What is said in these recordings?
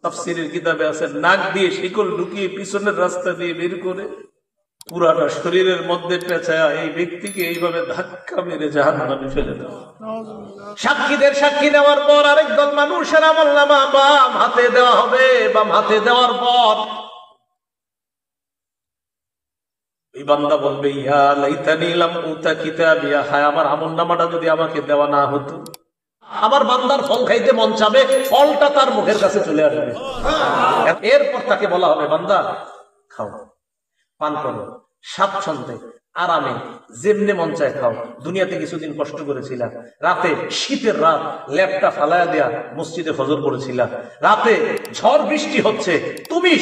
তাফসীরের কিতাবে আছে, নাক দিয়ে শিকল ঢুকিয়ে পিছনের রাস্তা দিয়ে বের করে পুরাটা শরীরের মধ্যে পেঁচায়া এই ব্যক্তিকে এইভাবে ধাক্কা মেরে জাহান্নামে ফেলে দেওয়া। সাক্ষীদের সাক্ষী দেওয়ার পর আরেক দল মানুষের আমলনামা বাম হাতে দেওয়া হবে। বাম হাতে দেওয়ার পর এই বান্দা বলবে, ইয়া লাইতানি লাম উতা কিতাবিয়া, হায় আমার আমলনামাটা যদি আমাকে দেওয়া না হতো। আমার বান্দার ফল খাইতে মন চাবে, ফলটা তার মুখের কাছে চলে আসবে। এরপর তাকে বলা হবে, বান্দা খাও, পান করো, স্বাচ্ছন্দ্যে আরামে যেমনে মন চায় খাও। দুনিয়াতে কিছুদিন কষ্ট করেছিলাম, রাতে শীতের রাত ল্যাপটা ফালায়া দেয়া মসজিদে ফজর করেছিলা, রাতে ঝড় বৃষ্টি হচ্ছে, তুমি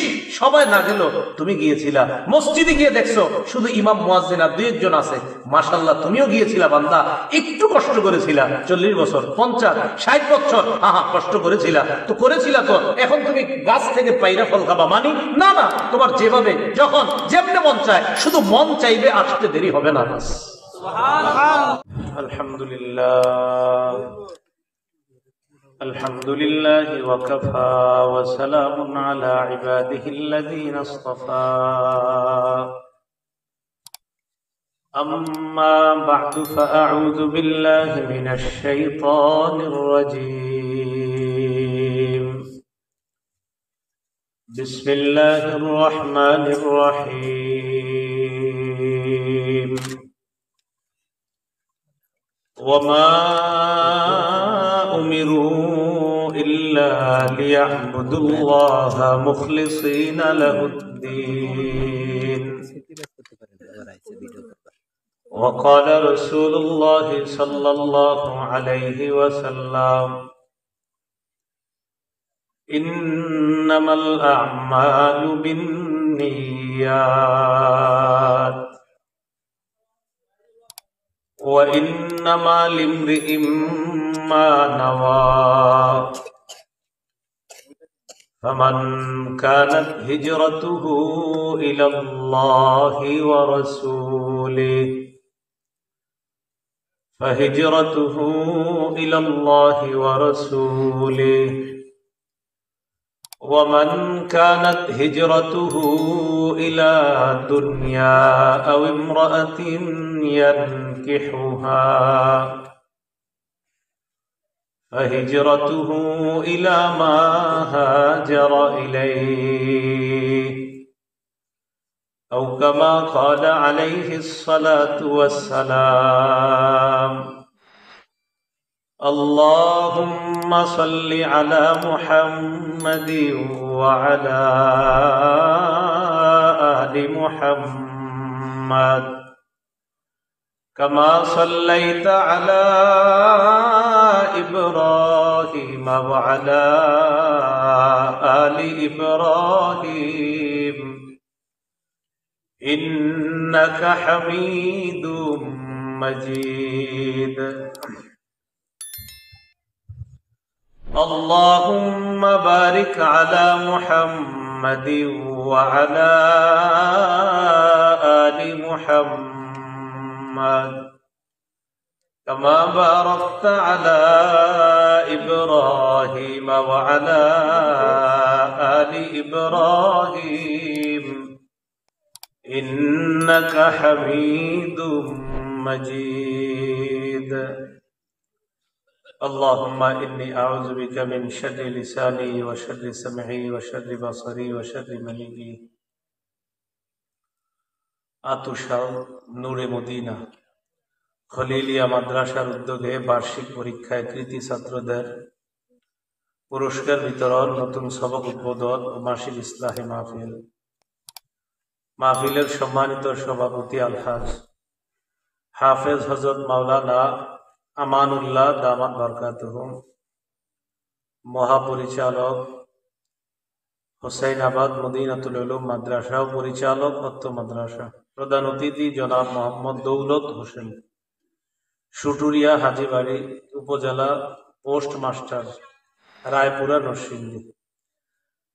সবাই না গেল, তুমি গিয়েছিলা মসজিদে, গিয়ে দেখছো শুধু ইমাম মুয়াজ্জিন আর দুই একজন আছে, মাশাআল্লাহ তুমিও গিয়েছিলা বান্দা, একটু কষ্ট করেছিলা, 40 বছর 50 60 বছর কষ্ট করেছিলা তো করেছিলা, তো এখন তুমি গাছ থেকে পাইরা ফল খাবা মানি না? না, তোমার যেভাবে যখন যেমনে মন চায়, শুধু মন চাইবে, আসতে দেরি হবে না। আলহামদুলিল্লাহ, আলহামদুলিল্লাহ ওয়া কাফা ওয়া সালামুন আলা ইবাদিহিল্লাযীনা ইসতাফা। আম্মা বা'দু ফাআউযু বিল্লাহি মিনাশ শাইতানির রাজীম। বিসমিল্লাহির রহমানির রহিম। ওয়ামা উমিরু ইল্লা লিয়া'বুদুল্লাহা মুখলিসিনা লাহুদ-দ্বীন। وقال رسول الله صلى الله عليه وسلم إنما الأعمال بالنيات وإنما لامرئ ما نوى فمن كانت هجرته إلى الله ورسوله فهجرته إلى الله ورسوله ومن كانت هجرته إلى دنيا أو امرأة ينكحها فهجرته إلى ما هاجر إليه أو كما قال عليه الصلاة والسلام اللهم صل على محمد وعلى آل محمد كما صليت على إبراهيم وعلى آل إبراهيم إنك حميد مجيد اللهم بارك على محمد وعلى آل محمد كما باركت على إبراهيم وعلى آل إبراهيم إنك حميد مجيد اللهم إني أعوذ بك من شر لساني وشر سمعي وشر بصري وشر مني আতুশাও নূরে মদিনা খলিলিয়া মাদ্রাসার উদ্যোগে বার্ষিক পরীক্ষায় কৃতী ছাত্রদের পুরস্কার বিতরণ, নতুন সবক উদ্বোধন ও মাসিক ইসলাহি মাহফিল। মাহফিলের সম্মানিত সভাপতি আলহাজ হাফেজ হযরত মাওলানা আমানুল্লাহ দামাত বরকাতুহু, মহাপরিচালক হোসাইনাবাদ মদিনাতুল উলুম মাদ্রাসা ও পরিচালক অত্র মাদ্রাসা, প্রধান অতিথি জনাব মোহাম্মদ দৌলত হোসেন, সুটুরিয়া হাজীবাড়ি উপজেলা পোস্ট মাস্টার, রায়পুরা নরসিংদী।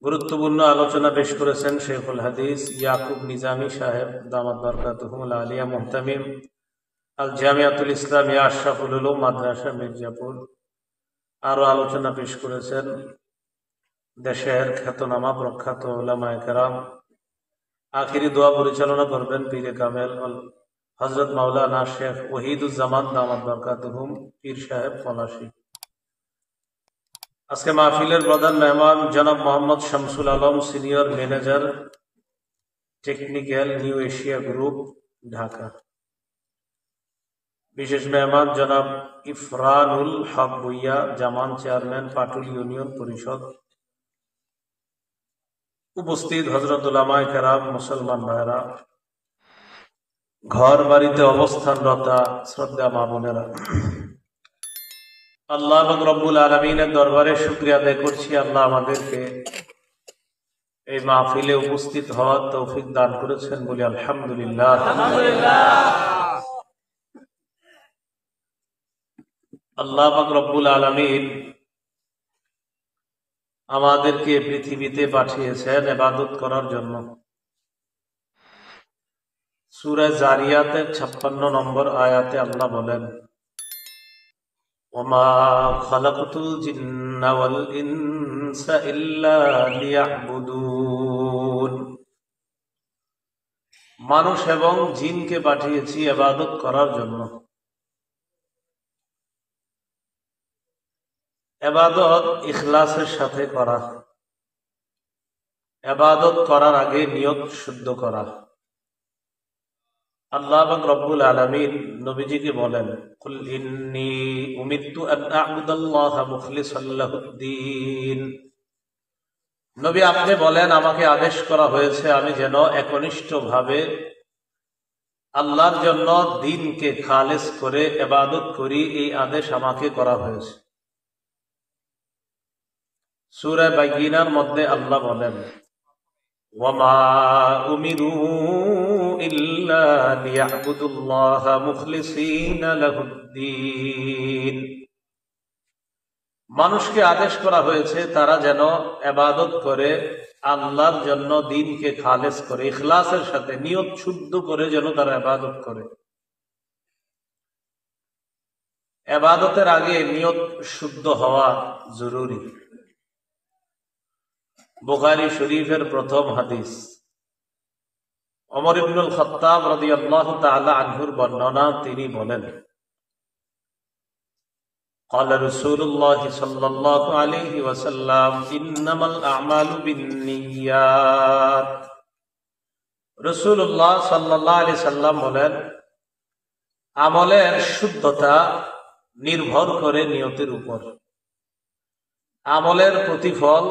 গুরুত্বপূর্ণ আলোচনা পেশ করেছেন শেখুল হাদিস ইয়াকুব নিজামী সাহেব দামাত বরকাতুহুল আলিয়া মুহতামিম আল জামিয়াতুল ইসলামিয়া আশরাফুল উলুম মাদ্রাসা মির্জাপুর। আরো আলোচনা পেশ করেছেন দেশের খ্যাতনামা প্রখ্যাত উলামায়ে কেরাম, আখিরি দোয়া পরিচালনা করবেন পীরে কামেল হযরত মাওলানা শেখ ওহিদুজ্জামান দামাত বরকাতুহুম পীর সাহেব পলাশী। আজকে মাহফিলের প্রধান মেহমান জনাব Mohammad Shamsul Alam, senior manager, technical, new Asia group, Dhaka. বিশেষ মেহমান জনাব ইফরানুল হক ভুইয়া, জামান চেয়ারম্যান, পাটুল ইউনিয়ন পরিষদ। উপস্থিত হযরত উলামায়ে কেরাম, মুসলমান ভাইরা, ঘর বাড়িতে অবস্থানরতা শ্রদ্ধা মা বোনেরা, আল্লাহ রব্বুল আলামিনের দরবারে শুকরিয়া আদায় করছি। আল্লাহ আমাদেরকে এই মাহফিলে উপস্থিত হওয়ার তৌফিক দান করেছেন বলি আলহামদুলিল্লাহ। আল্লাহ রব্বুল আলামিন আমাদেরকে পৃথিবীতে পাঠিয়েছেন ইবাদত করার জন্য। সূরা জারিয়াতের 56 নম্বর আয়াতে আল্লাহ বলেন, ওমা খালাকতুল জিন্না ওয়াল ইনসা ইল্লা লিয়াবুদুন। মানুষ এবং জিনকে পাঠিয়েছি ইবাদত করার জন্য। ইবাদত ইখলাসের সাথে করা, ইবাদত করার আগে নিয়ত শুদ্ধ করা। আল্লাহ রব্বুল আলামিন নবীজিকে বলেন, কুল ইন্নী উমিরতু আন আ'বুদাল্লাহা মুখলিসান লাহুদ্দীন। নবী আপনি বলেন, আমাকে আদেশ করা হয়েছে আমি যেন একনিষ্ঠভাবে আল্লাহর জন্য দ্বীনকে খালেস করে ইবাদত করি, এই আদেশ আমাকে করা হয়েছে। সূরা বাইয়িনার মধ্যে আল্লাহ বলেন, ওয়ামা উমিরু ইল্লা লিয়াবুদুল্লাহা মুখলিসিনা লাহুদ্দীন। মানুষকে আদেশ করা হয়েছে তারা যেন ইবাদত করে আল্লাহর জন্য দ্বীনকে খালেস করে, ইখলাসের সাথে নিয়ত শুদ্ধ করে যেন তারা ইবাদত করে। ইবাদতের আগে নিয়ত শুদ্ধ হওয়া জরুরি। বুখারী শরীফের প্রথম হাদিস, ওমর ইবনুল খাত্তাব রাদিয়াল্লাহু তাআলা আনহুর বর্ণনা, তিনি বলেন, قال رسول الله صلى الله عليه وسلم إنما الأعمال بالنيات। রাসূলুল্লাহ সাল্লাল্লাহু আলাইহি সাল্লাম বলেন, আমলের শুদ্ধতা নির্ভর করে নিয়তের উপর। আমলের প্রতিফল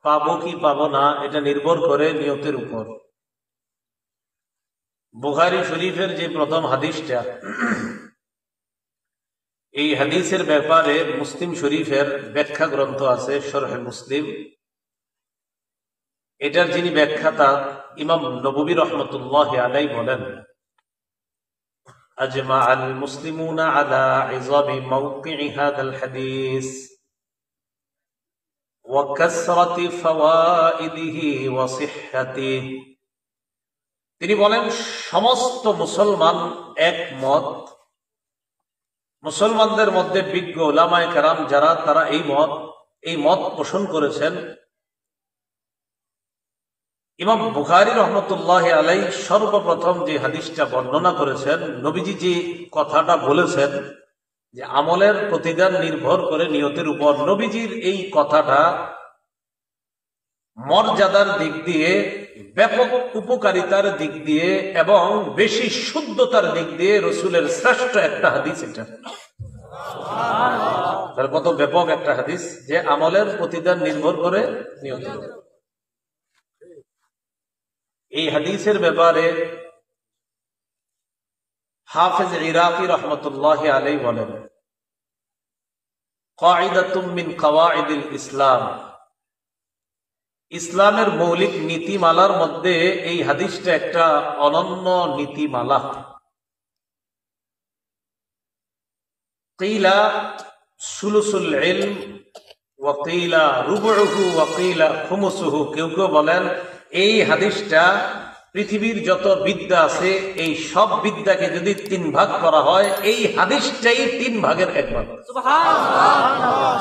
পাবো কি পাবো না এটা নির্ভর করে নিয়তের উপর। বুখারী শরীফের যে প্রথম হাদিসটা, এই হাদিসের ব্যাপারে মুসলিম শরীফের ব্যাখ্যা গ্রন্থ আছে, শরহে মুসলিম। এটার যিনি ব্যাখ্যাতা ইমাম নববী রাহমাতুল্লাহি আলাইহি বলেন, আজমা আল মুসলিমুনা আলা ইযামি মাওকি'i হাযাল হাদিস ওয়া কাসরাতি ফাওয়াইদিহি ওয়া সিহহাতিহি। তিনি বলেন, সমস্ত মুসলমান একমত, মুসলমানদের মধ্যে বিজ্ঞ উলামায়ে কেরাম যারা, তারা এই মত পোষণ করেছেন। ইমাম বুখারী রাহমাতুল্লাহি আলাইহি সর্বপ্রথম যে হাদিসটা বর্ণনা করেছেন, নবীজি যে কথাটা বলেছেন যে আমলের প্রতিদান নির্ভর করে নিয়তের উপর, নবীজির এই কথাটা মর্যাদার দিক দিয়ে, ব্যাপক উপকারিতার দিক দিয়ে এবং বেশি শুদ্ধতার দিক দিয়ে রসুলের শ্রেষ্ঠ একটা হাদিস এটা। কত ব্যাপক একটা হাদিস যে আমলের প্রতিদান নির্ভর করে নিয়তের উপর। এই হাদিসের ব্যাপারে হাফেজ ইরাকি রাহমাতুল্লাহি আলাইহি বলেন, কায়দাতুম মিন কাওয়াইদিল ইসলাম। ইসলামের মৌলিক নীতিমালার মধ্যে এই হাদিসটা একটা অনন্য নীতিমালা। কিলা সুলুসুল ইলম ওয়া কিলা রুবুহু ওয়া কিলা খুমুসুহু। কেউ কেউ বলেন এই হাদিসটা পৃথিবীর যত বিদ্যা আছে এই সব বিদ্যাকে যদি 3 ভাগ করা হয়, এই হাদিসটাই 3 ভাগের 1 ভাগ। সুবহানাল্লাহ।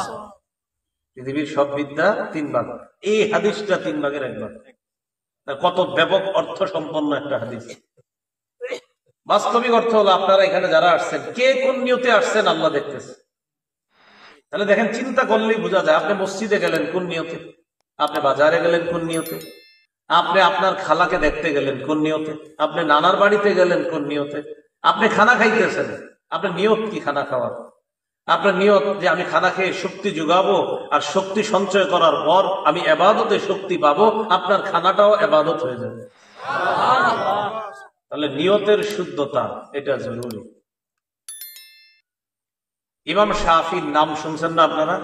পৃথিবীর সব বিদ্যা 3 ভাগ, এই হাদিসটা 3 ভাগের 1 ভাগ। কত ব্যাপক অর্থ সম্পন্ন একটা হাদিস। বাস্তবিক অর্থ হলো আপনারা এখানে যারা আসছেন, কে কোন নিয়তে আসছেন আল্লাহ দেখতেছে। তাহলে দেখেন, চিন্তা করলেই বোঝা যায়। আপনি মসজিদে গেলেন কোন নিয়তে, আপনি বাজারে গেলেন কোন নিয়তে, আপনি আপনার খালাকে দেখতে গেলেন কোন নিয়তে, আপনি নানার বাড়িতে গেলেন কোন নিয়তে, আপনি খানা খাইতেছেন, আপনার নিয়ত কি খানা খাওয়ার? আপনার নিয়ত যে আমি খানা খেয়ে শক্তি যোগাবো, আর শক্তি সঞ্চয় করার পর আমি এবাদতে শক্তি পাবো, আপনার খানাটাও এবাদত হয়ে যাবে। তাহলে নিয়তের শুদ্ধতা এটা জরুরি। ইমাম শাফির নাম শুনছেন না আপনারা?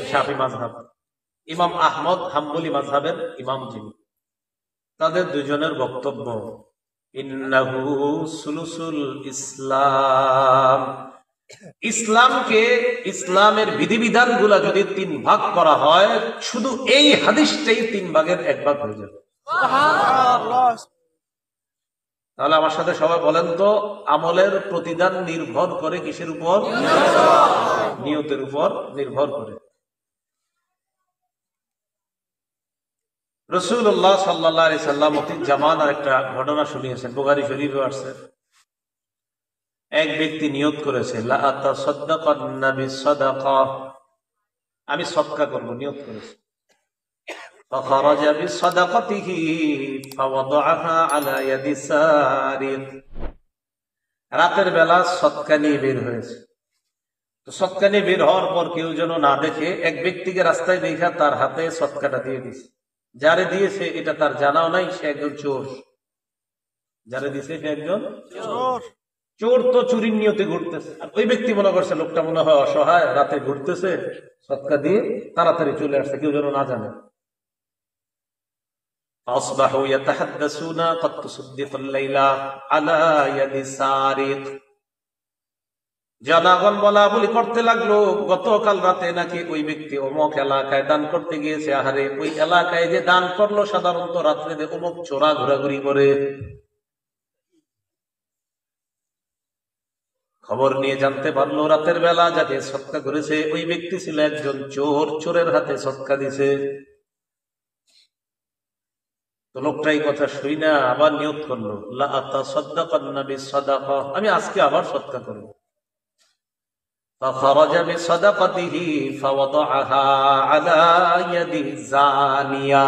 শাফি মাযহাব, ইমাম আহমদ হাম্বলি মাযহাবের ইমাম যিনি, তাদের দুজনের বক্তব্য, ইন্নাহু সুলুসুল ইসলাম, ইসলামকে, ইসলামের বিধিবিধান গুলা যদি 3 ভাগ করা হয়, শুধু এই হাদিসটাই 3 ভাগের 1 ভাগ হয়ে যাবে। তাহলে আমার সাথে সবাই বলেন তো, আমলের প্রতিদান নির্ভর করে কিসের উপর? নিয়তের উপর নির্ভর করে। রাসূলুল্লাহ সাল্লাল্লাহু আলাইহি সাল্লাম অতীত জামানার একটা ঘটনা শুনিয়েছেন, বুখারী শরীফে আসছে। এক ব্যক্তি নিয়ত করেছে, লা আতাসাদ্দাকান্না বিসাদাকা, আমি সদকা করব, নিয়ত করেছে। ফাখারাজা বিসাদাকাতিহি ফাওয়াদাআহা আলা ইয়াদি সারিক, রাতের বেলা সদকা নিয়ে বের হয়েছে। তো সদকা নিয়ে বের হওয়ার পর কেউ যেন না দেখে, এক ব্যক্তিকে রাস্তায় দেখা তার হাতে সদকাটা দিয়ে দিয়েছে। যারে দিয়েছে এটা তার জানাও নাই, সে একজন চোর। যারে দিয়েছে সে একজন চোর। চোর তো চুরির নিয়তে ঘুরতেছে, আর ওই ব্যক্তি মনে করছে লোকটা মনে হয় অসহায়, রাতে ঘুরতেছে, সদকা দিয়ে তাড়াতাড়ি চলে আসছে, কেউ যেন না জানে। فأصبحوا يتحدثون قد تصدق الليلة على يد سارق, জনগণ বলা বলি করতে লাগলো, গতকাল রাতে নাকি ওই ব্যক্তি অমুক এলাকায় দান করতে গিয়েছে। আহারে, ওই এলাকায় যে দান করলো, সাধারণত রাত্রে অমুক চোরা ঘোরাঘুরি করে। খবর নিয়ে জানতে পারলো রাতের বেলা যাকে সদকা করেছে ওই ব্যক্তি ছিল একজন চোর, চোরের হাতে সদকা দিছে। তো লোকটাই কথা শুই না আবার নিয়ত করলো, লা আতাসাদ্দাকান্না বিসাদাকা, আমি আজকে আবার সদকা করব। ফাখারাজা বিসাদাকাতিহি ফাওয়াদাআহা আলা ইয়াদি জানিয়া,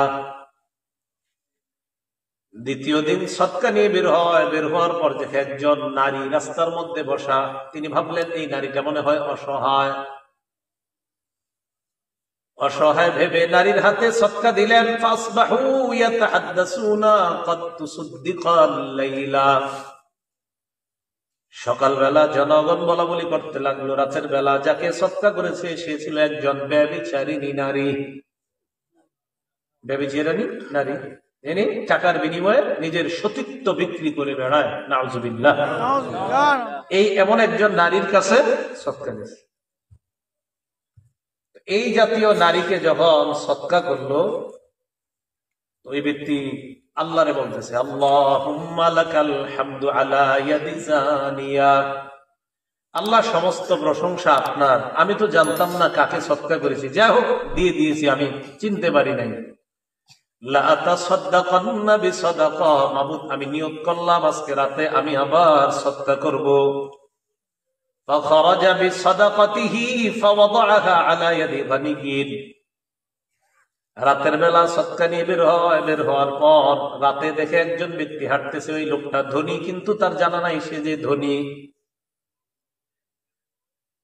দ্বিতীয় দিন সদকা নিয়ে বের হয়। বের হওয়ার পর দেখে একজন নারী রাস্তার মধ্যে বসা। তিনি ভাবলেন এই নারীটা মনে হয় অসহায়। অসহায় ভেবে নারীর হাতে সদকা দিলেন। ফাসবাহু ইয়াতাহাদ্দাসুনা ক্বাদ তুসাদ্দিকাল লাইলা, সকালবেলা জনগণ বলা বলি করতে লাগলো, রাতের বেলা যাকে সদকা করেছে সে ছিল একজন ব্যভিচারিণী নারী। ব্যভিচারিণী নারী, যিনি টাকার বিনিময়ে নিজের সতীত্ব বিক্রি করে বেড়ায়। নাউজুবিল্লাহ। এই এমন একজন নারীর কাছে সদকা দিয়েছে। এই জাতীয় নারীকে যখন সদকা করলো, ওই ব্যক্তি আল্লাহরে বলতেছে, আল্লাহুম্মা লাকাল হামদু আলা ইয়াদি জানিয়া, আল্লাহ সমস্ত প্রশংসা আপনার, আমি তো জানতাম না কাকে সদকা করেছি, যাই হোক দিয়ে দিয়েছি, আমি চিনতে পারি নাই। লা আতাসাদ্দাকান্না বিসাদাকা, মাবুদ আমি নিয়ত করলাম আজকে রাতে আমি আবার সদকা করব। ফাখারাজা বিসাদাকাতিহি ফাওয়াদাআহা আলা ইয়াদি গানিয়্যিন, রাতের বেলা সদকা নিয়ে বের হয়। বের হওয়ার পর রাতে দেখে একজন ব্যক্তি হাঁটতেছে, ওই লোকটা ধনী, কিন্তু তার জানা নাই সে যে ধনী।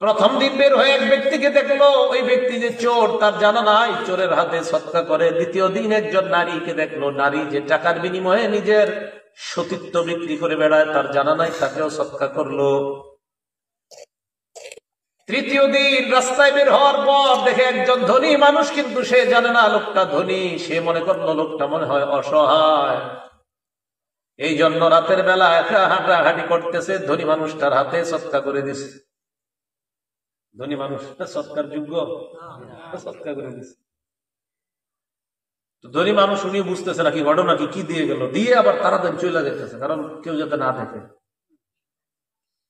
প্রথম দিন বের হয়ে এক ব্যক্তিকে দেখলো, ওই ব্যক্তি যে চোর, তার জানা নাই, চোরের হাতে সদকা করে। দ্বিতীয় দিন একজন নারীকে দেখলো, নারী যে টাকার বিনিময়ে নিজের সতীত্ব বিক্রি করে বেড়ায়, তার জানা নাই, তাকেও সদকা করলো। তৃতীয় দিন রাস্তায় বের হওয়ার পর দেখে একজন ধনী মানুষ, কিন্তু সে জানে না লোকটা ধনী, সে মনে করলো লোকটা মনে হয় অসহায়। এই জন্য রাতের বেলা একা হাঁটাহাঁটি করতেছে, ধনী মানুষটার হাতে সদকা করে দিছে। ধনী মানুষটা সৎকার যোগ্য, সৎকার করে দিচ্ছে। ধনী মানুষ উনি বুঝতেছে নাকি ঘটনা কি দিয়ে গেল, দিয়ে আবার তাড়াতাড়ি চলে যেতেছে, কারণ কেউ যাতে না দেখে।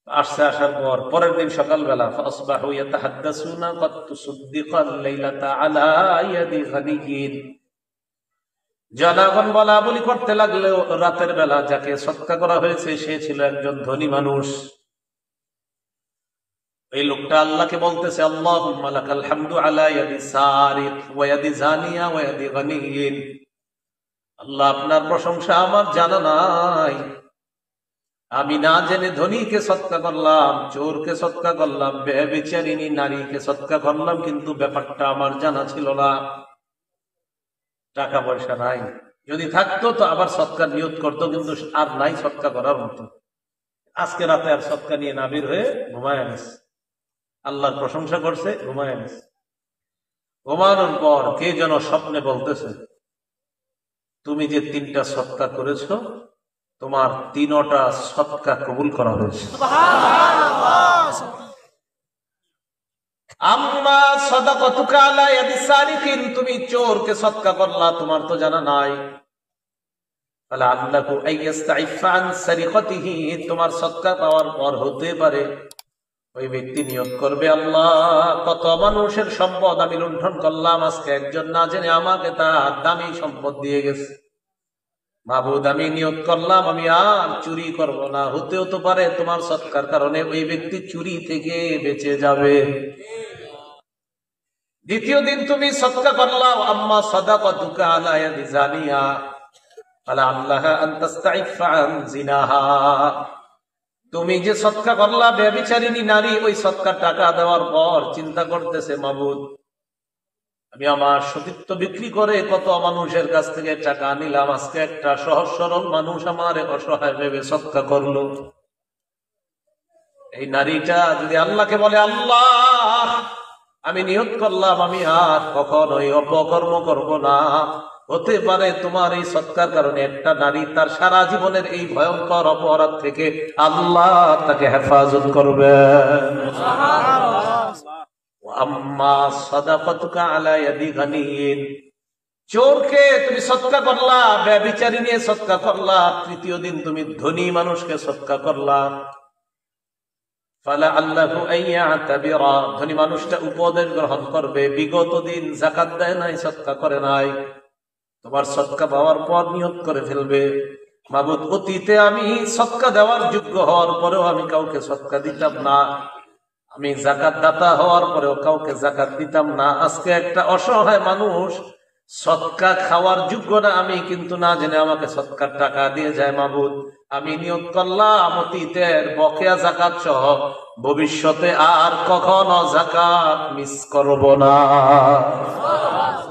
আসছে, আসার পর পরের দিন সকালবেলা ফাসবাহু ইয়াতাহাদ্দাসুনা ক্বাদ তুসাদ্দিকাল লাইলাতা আলা ইয়াদি গানিয়িন, জনগণ বলা বলি করতে লাগলো রাতের বেলা যাকে সৎকা করা হয়েছে সে ছিল একজন ধনী মানুষ। এই লোকটা আল্লাহকে বলতেছে আল্লাহুম্মা লাকাল হামদু আলা ইয়াদি সারিক ওয়া ইয়াদি জানিয়া ওয়া ইয়াদি গানিয়িন, আল্লাহ আপনার প্রশংসা আমার জানা নাই, আমি না জেনে ধনীকে সৎকা করলাম, চোরকে সৎকা করলাম, বেবিচারিণী নারীকে সৎকা করলাম, কিন্তু ব্যাপারটা আমার জানা ছিল না। টাকা পয়সা নাই, যদি থাকতো তো আবার সৎকার নিয়ত করতো, কিন্তু আর নাই সৎকা করার মতো। আজকে রাতে আর সৎকা নিয়ে না বের হয়ে ঘুমায় গেছে, আল্লাহর প্রশংসা করছে, ঘুমায় গেছে। ঘুমানোর পর কে যেন স্বপ্নে বলতেছে, তুমি যে 3টা সৎকা করেছো তোমার 3টা সৎকা কবুল করা হয়েছে। আম্মা সাদাকাতুকা আলা ইয়াদি সারিকিন, তুমি চোরকে সৎকা করলা, তোমার তো জানা নাই। ফালা আল্লাহু আইয়াস্তাইফা আন সারিকাতিহি, তোমার সৎকা পাওয়ার পর হতে পারে ওই ব্যক্তি নিয়ত করবে, আল্লাহ কত মানুষের সম্পদ আমি লুণ্ঠন করলাম, আজকে একজন না জেনে আমাকে তার দামি সম্পদ দিয়ে গেছে। মাবুদ আমি নিয়ত করলাম আমি আর চুরি করব না, হতেও তো পারে তোমার সৎকার কারণে ওই ব্যক্তি চুরি থেকে বেঁচে যাবে। দ্বিতীয় দিন তুমি সৎকা করলাম, আম্মা সাদাকাতুকা আলা ইয়াদি জানিয়া ফালা আল্লাহা আন তাস্তাইফা আন জিনাহা, তুমি যে সৎকা করলা ব্যভিচারিণী নারী, ওই সৎকার টাকা দেওয়ার পর চিন্তা করতেছে মাবুদ আমি আমার সতীত্ব বিক্রি করে কত মানুষের কাছ থেকে টাকা নিলাম, আজকে একটা সহজ সরল মানুষ আমার অসহায় ভেবে সৎকা করলো। এই নারীটা যদি আল্লাহকে বলে আল্লাহ আমি নিয়ত করলাম আমি আর কখনোই অপকর্ম করব না, হতে পারে তোমার এই সৎকার কারণে একটা নারী তার সারা জীবনের এই ভয়ঙ্কর অপরাধ থেকে আল্লাহ তাকে হেফাজত করবে। আম্মা সাদাকাতুকা আলা ইয়াদি গানিয়িন, চোরকে তুমি সৎকা করলা, ব্যভিচারিণী সৎকা করলা, তৃতীয় দিন তুমি ধনী মানুষকে সৎকা করলা। ফালা আল্লাহু আইয়াতাবিরা, ধনী মানুষটা উপদেশ গ্রহণ করবে, বিগত দিন যাকাত দেয় নাই, সৎকা করে নাই, তোমার সৎকা পাওয়ার পর নিয়ত করে ফেলবে মাবুদ অতীতে আমি সৎকা দেওয়ার যোগ্য হওয়ার পরেও আমি কাউকে সৎকা দিতাম না, আমি জাকাত দাতা হওয়ার পরেও কাউকে জাকাত দিতাম না, আজকে একটা অসহায় মানুষ সৎকা খাওয়ার যোগ্য না, আমি কিন্তু না জেনে আমাকে সৎকার টাকা দিয়ে যায়, মাবুদ আমি নিয়ত করলাম অতীতের বকেয়া জাকাত সহ ভবিষ্যতে আর কখনো জাকাত মিস করব না।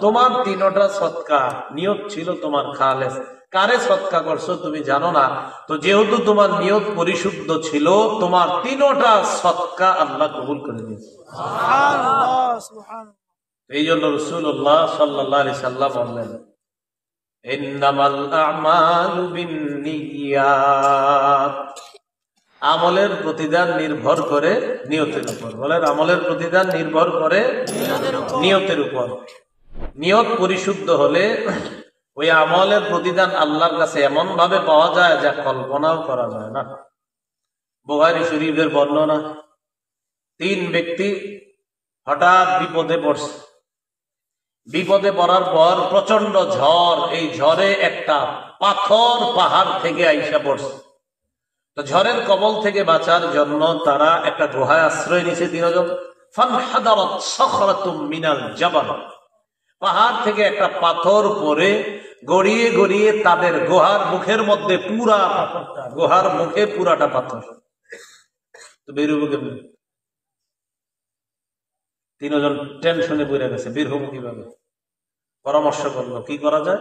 তোমার 3টা সৎকা নিয়ত ছিল তোমার খালেস, কারে সৎকা করছো তুমি জানো না, তো যেহেতু তোমার নিয়ত পরিশুদ্ধ ছিল তোমার 3টা সৎকা আল্লাহ কবুল করে দিয়েছে। এই জন্য রাসূলুল্লাহ সাল্লাল্লাহু আলাইহি সাল্লাম বললেন ইন্নামাল আ'মালু বিন্নিয়াত, আমলের প্রতিদান নির্ভর করে নিয়তের উপর। বলেন আমলের প্রতিদান নির্ভর করে নিয়তের উপর। নিয়ত পরিশুদ্ধ হলে ওই আমলের প্রতিদান আল্লাহর কাছে এমন ভাবে পাওয়া যায় যা কল্পনাও করা যায় না। বুখারী শরীফের বর্ণনা, 3 ব্যক্তি হঠাৎ বিপদে পড়ছে, বিপদে পড়ার পর প্রচন্ড ঝড়, এই ঝড়ে একটা পাথর পাহাড় থেকে আইসা পড়ছে, তো ঝড়ের কবল থেকে বাঁচার জন্য তারা একটা গুহায় আশ্রয় নিছে 3 জন। ফানহাদারাত সাখরাতুম মিনাল জাবাল, পাহাড় থেকে একটা পাথর পড়ে গড়িয়ে গড়িয়ে তাদের গুহার মুখের মধ্যে, পুরা গুহার মুখে পুরাটা পাথর, তো বেরোবো কেমন? 3 জন টেনশনে পড়ে গেছে, বের হবো কিভাবে? পরামর্শ করলো কি করা যায়।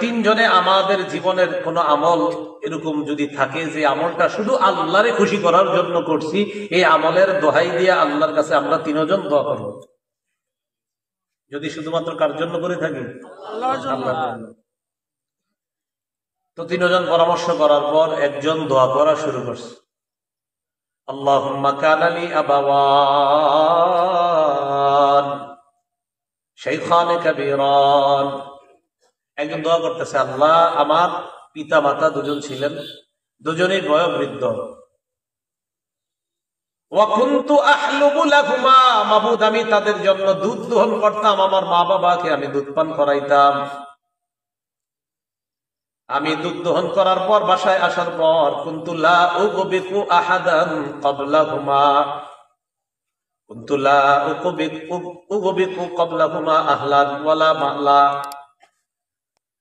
3 জনে আমাদের জীবনের কোন আমল এরকম যদি থাকে যে আমলটা শুধু আল্লাহরে খুশি করার জন্য করছি, এই আমলের দোহাই দিয়ে আল্লাহর কাছে আমরা 3 জন দোয়া করবো। যদি শুধুমাত্র কার জন্য করে থাকি? আল্লাহর জন্য। তো 3 জন পরামর্শ করার পর একজন দোয়া করা শুরু করছে, আল্লাহুম্মা কানা লি আবাওয়ান শাইখান কাবীরান। একজন দোয়া করতেছে, আল্লাহ আমার পিতা মাতা 2 জন ছিলেন, 2জনেই বয়োবৃদ্ধ, ওয়া কুনতু আহলুবু লাহুমা, মাবুদ আমি তাদের জন্য দুধ দহন করতাম, আমার মা বাবাকে আমি দুধ পান করাইতাম। আমি দুধ দহন করার পর বাসায় আসার পর কুনতু লা উগবিকু আহাদান ক্বাবলাহুমা, কুনতু লা উগবিকু ক্বাবলাহুমা আহলান ওয়ালা মালা।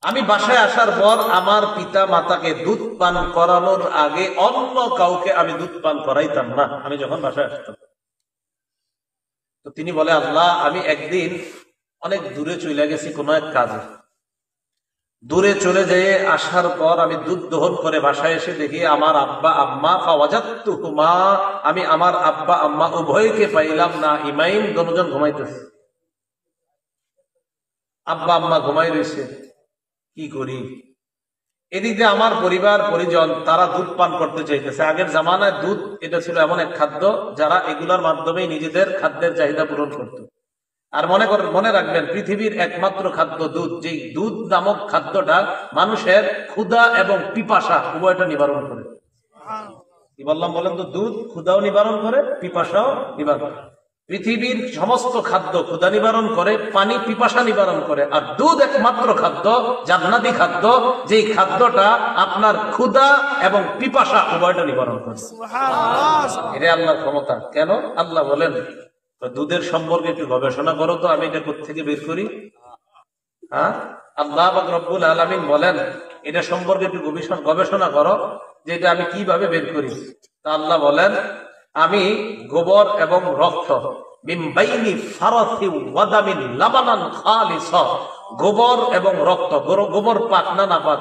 আমি বাসায় আসার পর আমার পিতা মাতাকে দুধ পান করানোর আগে অন্য কাউকে আমি দুধ পান করাইতাম না, আমি যখন বাসায় আসতাম। তো তিনি বলে, আল্লাহ আমি একদিন অনেক দূরে চলে গেছি কোন এক কাজে, দূরে চলে যেয়ে আসার পর আমি দুধ দহন করে বাসায় এসে দেখি আমার আব্বা আম্মা ফাওয়াজাতুহুমা, আমি আমার আব্বা আম্মা উভয়কে পাইলাম না, ইমাইন দুজন ঘুমাইতেছে। আব্বা আম্মা ঘুমাই রয়েছে, কি করি? এদিকে আমার পরিবার পরিজন তারা দুধ পান করতে চাইতেছে। আগের জামানায় দুধ এটা ছিল এমন এক খাদ্য যারা এগুলোর মাধ্যমে নিজেদের খাদ্যের চাহিদা পূরণ করত। আর মনে রাখবেন, পৃথিবীর একমাত্র খাদ্য দুধ, যে দুধ নামক খাদ্যটা মানুষের ক্ষুধা এবং পিপাসা উভয়টা নিবারণ করে। কি বললাম বলেন তো? দুধ ক্ষুধাও নিবারণ করে, পিপাসাও নিবারণ করে। পৃথিবীর সমস্ত খাদ্য ক্ষুধা নিবারণ করে, পানি পিপাসা নিবারণ করে, আর দুধ একমাত্র খাদ্য, জান্নাতি খাদ্য, যেই খাদ্যটা আপনার ক্ষুধা এবং পিপাসা উভয়টা নিবারণ করে। এটা আল্লাহর ক্ষমতা। কেন? আল্লাহ বলেন, দুধের সম্পর্কে একটু গবেষণা করো তো, আমি এটা কোত্থেকে বের করি। হ্যাঁ, আল্লাহ পাক রব্বুল আলামিন বলেন এটা সম্পর্কে একটু গবেষণা করো যে এটা আমি কিভাবে বের করি। তা আল্লাহ বলেন, আমি গোবর এবং রক্ত, মিন বাইনি ফারাসি ওয়া দামিন লাবানান খালিসা, গোবর এবং রক্ত, গোবর পাক না নাপাক?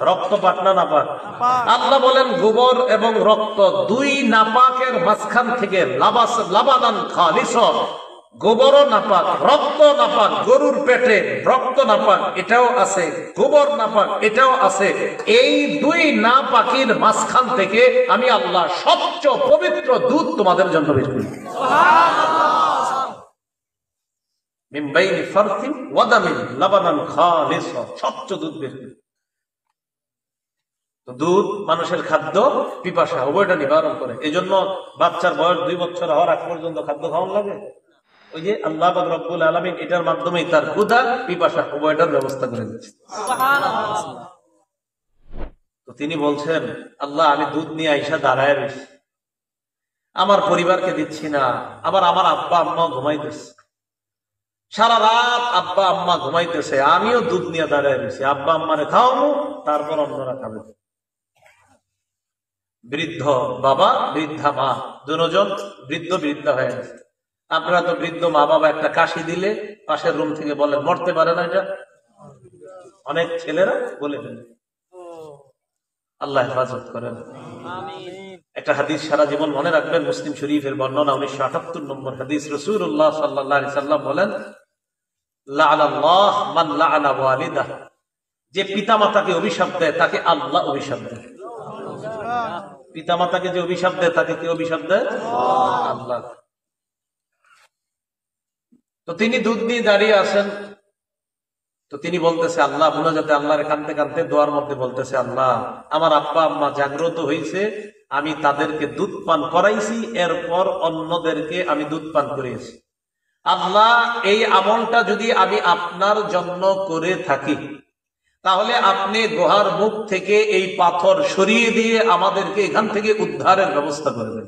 রক্ত পাক না নাপাক? আল্লাহ বলেন গোবর এবং রক্ত দুই নাপাকের মাঝখান থেকে লাবানান খালিসা, গোবরও নাপাক, রক্ত নাপাক, গরুর পেটে রক্ত নাপাক এটাও আছে, গোবর নাপাক এটাও আছে, এই দুই নাপাকির মাঝখান থেকে আমি আল্লাহ স্বচ্ছ পবিত্র দুধ তোমাদের জন্য বের করি। মিন বাইনি ফারসিন ওয়া দামিন লাবানান খালিসা, স্বচ্ছ দুধ বের করি। দুধ মানুষের খাদ্য, পিপাসা উভয়টা নিবারণ করে। এই জন্য বাচ্চার বয়স 2 বছর হওয়ার আগ পর্যন্ত খাদ্য খাওয়ানো লাগে। ওই যে আল্লাহ পাক রব্বুল আলামিন এটার মাধ্যমে তার ক্ষুধা পিপাসা উভয়টার ব্যবস্থা করে দিচ্ছে। তো তিনি বলছেন, আল্লাহ আমি দুধ নিয়ে আইসা দাঁড়ায় রয়েছি, আমার পরিবারকে দিচ্ছি না, আবার আমার আব্বা আম্মা ঘুমাইতেছে, সারা রাত আব্বা আম্মা ঘুমাইতেছে, আমিও দুধ নিয়ে দাঁড়ায় রয়েছি, আব্বা আম্মারে খাওয়াবো, তারপর অন্যরা খাবে। বৃদ্ধ বাবা বৃদ্ধা মা, দুজন বৃদ্ধ বৃদ্ধা হয়ে গেছে। আপনারা তো বৃদ্ধ মা বাবা একটা কাশি দিলে পাশের রুম থেকে বলে মরতে পারে না, এটা অনেক ছেলেরা বলে ফেলে। আল্লাহ হেফাজত করেন। একটা হাদিস সারা জীবন মনে রাখবেন, মুসলিম শরীফের বর্ণনা 1978 নম্বর হাদিস। রাসূলুল্লাহ সাল্লাল্লাহু আলাইহি সাল্লাম বলেন, লাআনাল্লাহ মান লাআনা ওয়ালিদাহ, যে পিতামাতাকে অভিশাপ দেয় তাকে আল্লাহ অভিশাপ দেয়। পিতামাতাকে যে অভিশাপ দেয় তাকে কে অভিশাপ দেয়? আল্লাহ। তো তিনি দুধ নিয়ে দাঁড়িয়ে আছেন, তো তিনি বলতেছে আল্লাহ, মুনাজাতে আল্লাহর কাঁদতে কাঁদতে দোয়ার মধ্যে বলতেছে, আল্লাহ আমার আব্বা আম্মা জাগ্রত হয়েছে, আমি তাদেরকে দুধ পান করাইছি, এরপর অন্যদেরকে আমি দুধ পান করিয়েছি। আল্লাহ এই আমলটা যদি আমি আপনার জন্য করে থাকি, তাহলে আপনি গুহার মুখ থেকে এই পাথর সরিয়ে দিয়ে আমাদেরকে এখান থেকে উদ্ধারের ব্যবস্থা করে দেন।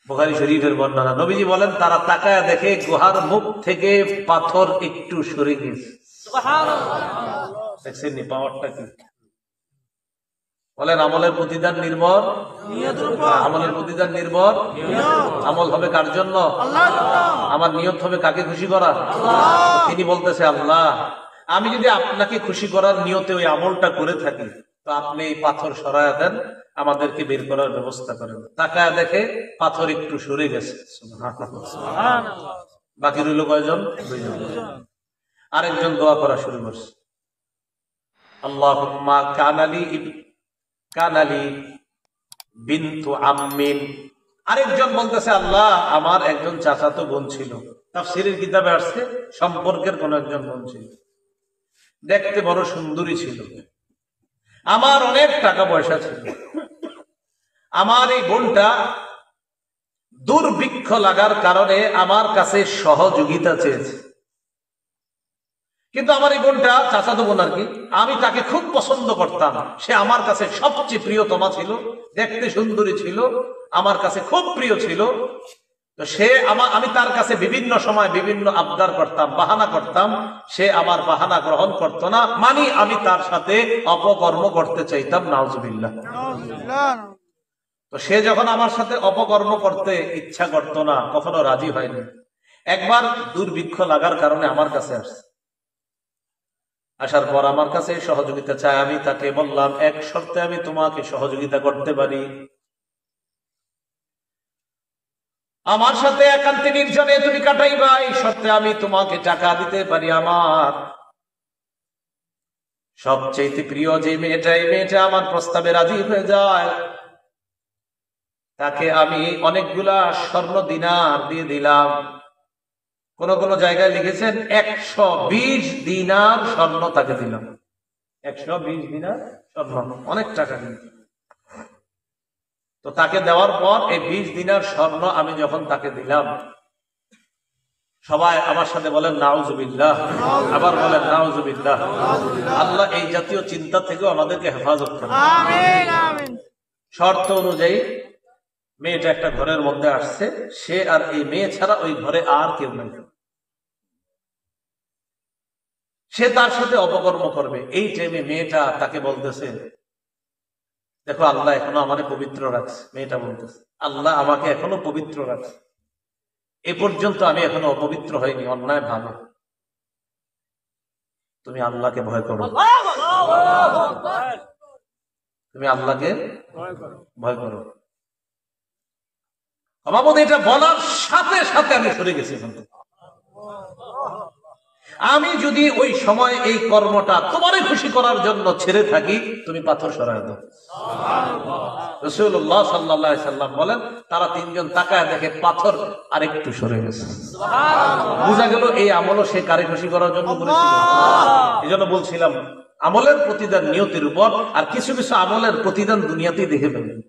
বুখারী শরীফের বর্ণনা, নবীজি বলেন তারা তাকায় দেখে গুহার মুখ থেকে পাথর একটু সরে গেছে। দেখছেন পাওয়ারটা কি? বলেন আমলের প্রতিদান নির্ভর, আমলের প্রতিদান নির্ভর, আমল হবে কার জন্য? আমার নিয়ত হবে কাকে খুশি করা? তিনি বলতেছে, আল্লাহ আমি যদি আপনাকে খুশি করার নিয়তে ওই আমলটা করে থাকি, তো আপনি এই পাথর সরায়া দেন, আমাদেরকে বের করার ব্যবস্থা করেন। তাকায় দেখে পাথর একটু সরে গেছে। বাকি রইল কয়জন? 2 জন। আরেকজন দোয়া করা শুরু করছে, আল্লাহুম্মা কানালি বিনতু আম্মিন। আরেকজন বলতেছে, আল্লাহ আমার একজন চাচাতো বোন ছিল, তাফসীরের কিতাবে আসছে সম্পর্কের কোন একজন বোন ছিল, দেখতে বড় সুন্দরী ছিল, আমার অনেক টাকা পয়সা ছিল, আমার এই বোনটা দুর্ভিক্ষ লাগার কারণে আমার কাছে সহযোগিতা চেয়েছে। কিন্তু আমার এই বোনটা, চাচাতো বোন আর কি, আমি তাকে খুব পছন্দ করতাম। সে আমার কাছে সবচেয়ে প্রিয়তমা ছিল, দেখতে সুন্দরী ছিল, আমার কাছে খুব প্রিয় ছিল। তো সে আমি তার কাছে বিভিন্ন সময় বিভিন্ন আবদার করতাম, বাহানা করতাম, সে আমার বাহানা গ্রহণ করত না। মানে আমি তার সাথে অপকর্ম করতে চাইতাম, নাউজুবিল্লাহ। তো সে যখন আমার সাথে অপকর্ম করতে ইচ্ছা করত না, কখনো রাজি হয়নি। একবার দুর্ভিক্ষ লাগার কারণে আমার কাছে আসছে। আসার পর আমার কাছে সহযোগিতা চায়। আমি তাকে বললাম, এক শর্তে আমি তোমাকে সহযোগিতা করতে পারি। আমার সাথে একান্তে নির্জনে তুমি কাটাইবা, এই শর্তে আমি তোমাকে টাকা দিতে পারি। আমার সবচেয়ে প্রিয় যে মেয়েটা, এই মেয়েটা আমার প্রস্তাবে রাজি হয়ে যায়। তাকে আমি অনেকগুলা স্বর্ণ দিনার দিয়ে দিলাম। কোন কোন জায়গায় লিখেছেন 120 দিনার স্বর্ণ তাকে দিলাম। 120 দিনার স্বর্ণ, অনেক টাকা দিল। তো তাকে দেওয়ার পর এই 20 দিনার স্বর্ণ আমি যখন তাকে দিলাম, সবাই আমার সাথে বলেন নাউজুবিল্লাহ, আবার বলেন নাউজুবিল্লাহ। আল্লাহ এই জাতীয় চিন্তা থেকেও আমাদেরকে হেফাজত করেন। শর্ত অনুযায়ী মেয়েটা একটা ঘরের মধ্যে আসছে, সে আর এই মেয়ে ছাড়া ওই ঘরে আর কেউ নাই। সে তার সাথে অপকর্ম করবে। এই টাইমে মেয়েটা তাকে বলতেছে, দেখো আল্লাহ এখনো আমাকে পবিত্র রাখছে। মেয়েটা বলতেছে, আল্লাহ আমাকে এখনো পবিত্র রাখছে, এ পর্যন্ত আমি এখনো অপবিত্র হয়নি অন্যায় ভাবে। তুমি আল্লাহকে ভয় করো, তুমি আল্লাহকে ভয় করো। আমার এটা বলার সাথে সাথে আমি সরে গেছি। আমি যদি ওই সময় এই কর্মটা তোমারে খুশি করার জন্য ছেড়ে থাকি, তুমি পাথর সরায় দাও। রাসূলুল্লাহ সাল্লাল্লাহু আলাইহি সাল্লাম বলেন, তারা তিনজন তাকায় দেখে পাথর আরেকটু সরে গেছে। বুঝা গেল এই আমলও সে কারে খুশি করার জন্য করেছিল। এই জন্য বলছিলাম, আমলের প্রতিদান নিয়তের উপর, আর কিছু কিছু আমলের প্রতিদান দুনিয়াতেই দেখে ফেলবেন।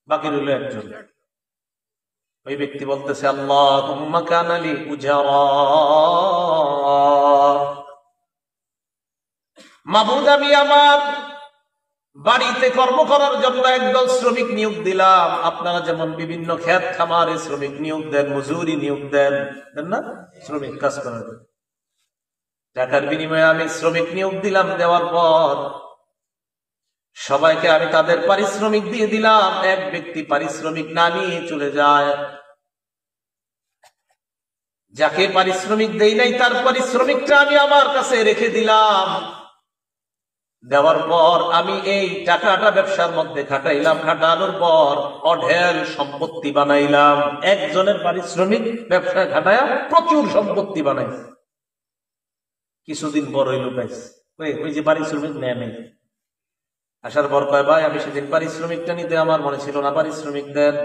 বাকি রইল একজন। ওই ব্যক্তি বলতেছে, আল্লাহুম্মা কানা লি উজারা, মাবুদ আমি আমার বাড়িতে কর্ম করার জন্য একদল শ্রমিক নিয়োগ দিলাম। আপনারা যেমন বিভিন্ন ক্ষেত খামারে শ্রমিক নিয়োগ দেন, মজুরি নিয়োগ দেন না, শ্রমিক কাজ করার জন্য টাকার বিনিময়ে আমি শ্রমিক নিয়োগ দিলাম। দেওয়ার পর সবাইকে আমি তাদের পারিশ্রমিক দিয়ে দিলাম। এক ব্যক্তি পারিশ্রমিক না নিয়ে চলে যায়। যাকে পারিশ্রমিক দেই নাই তার পারিশ্রমিকটা আমি আমার কাছে রেখে দিলাম। দেওয়ার পর আমি এই টাকাটা ব্যবসার মধ্যে খাটাইলাম। খাটানোর পর অঢেল সম্পত্তি বানাইলাম। একজনের পারিশ্রমিক ব্যবসায় খাটায়া প্রচুর সম্পত্তি বানাইছে। কিছুদিন পর ওই লোক আইছে, ওই যে পারিশ্রমিক নেয় নাই। আসার পর কয়, ভাই আমি সেদিন পারিশ্রমিকটা নিতে আমার মনে ছিল না, পারিশ্রমিক দেন।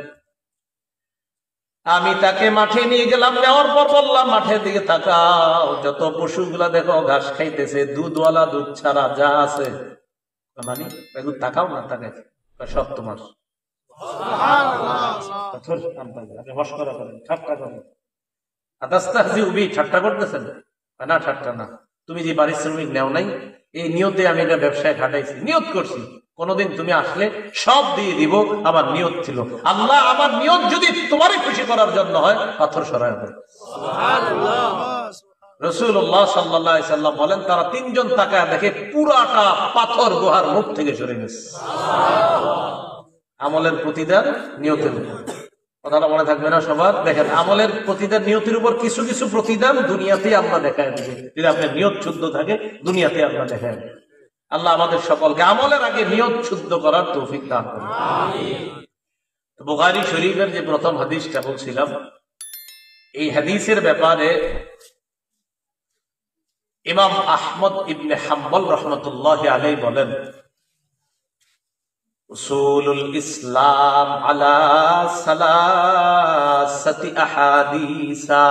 আমি তাকে মাঠে নিয়ে গেলাম। নেওয়ার পর বললাম, মাঠের দিকে তাকাও, যত পশুগুলা দেখো ঘাস খাইতেছে, দুধওয়ালা দুধ ছাড়া যা আছে, মানে এগুলো তাকাও না, তাকাই সব তোমার। মশকরা করেন, ঠাট্টা করেন, ঠাট্টা করতেছেন না? ঠাট্টা না। তুমি যে পারিশ্রমিক নেও নাই, এই নিয়তে আমি এটা ব্যবসায় খাটাইছি, নিয়ত করছি কোনদিন তুমি আসলে সব দিয়ে দিব। আমার নিয়ত ছিল, আল্লাহ আমার নিয়ত যদি তোমারে খুশি করার জন্য হয়, পাথর সরায় দেয়। রাসূলুল্লাহ সাল্লাল্লাহু আলাইহি সাল্লাম বলেন, তারা তিনজন তাকায় দেখে পুরাটা পাথর গুহার মুখ থেকে সরে গেছে। আমলের প্রতিদান নিয়তের উপর। কথাটা মনে থাকবে না সবার? দেখেন, আমলের প্রতিদান নিয়তের উপর। কিছু কিছু প্রতিদান দুনিয়াতে আল্লাহ দেখায় দেবে, যদি আপনার নিয়ত শুদ্ধ থাকে, দুনিয়াতে আল্লাহ দেখায় দেবে। আল্লাহ আমাদের সকলকে আমলের আগে নিয়ত শুদ্ধ করার তৌফিক দান করুন। বুখারী শরীফের যে প্রথম হাদিসটা বলছিলাম, এই হাদিসের ব্যাপারে ইমাম আহমদ ইবনে হাম্বল রাহমাতুল্লাহি আলাইহি বলেন, উসুলুল ইসলাম আলা সালাসাতি আহাদিসা,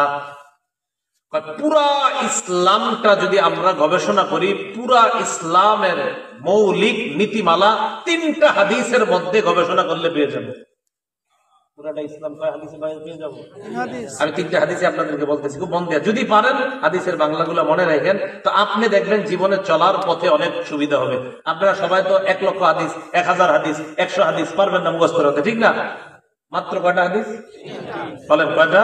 পুরা ইসলামটা যদি আমরা গবেষণা করি, পুরা ইসলামের মৌলিক নীতিমালা 3টা হাদিসের মধ্যে গবেষণা করলে পেয়ে যাবো। পুরাটা ইসলাম কয় হাদিসে পেয়ে যাবো? আমি 3টা হাদিসে আপনাদেরকে বলতেছি, খুব মন দিয়ে যদি পারেন হাদিসের বাংলাগুলো মনে রাখেন, তো আপনি দেখবেন জীবনে চলার পথে অনেক সুবিধা হবে। আপনারা সবাই তো 1 লক্ষ হাদিস, 1000 হাদিস, 100 হাদিস পারবেন না মুখস্থ করতে, ঠিক না? মাত্র কয়টা হাদিস বলেন? কয়টা?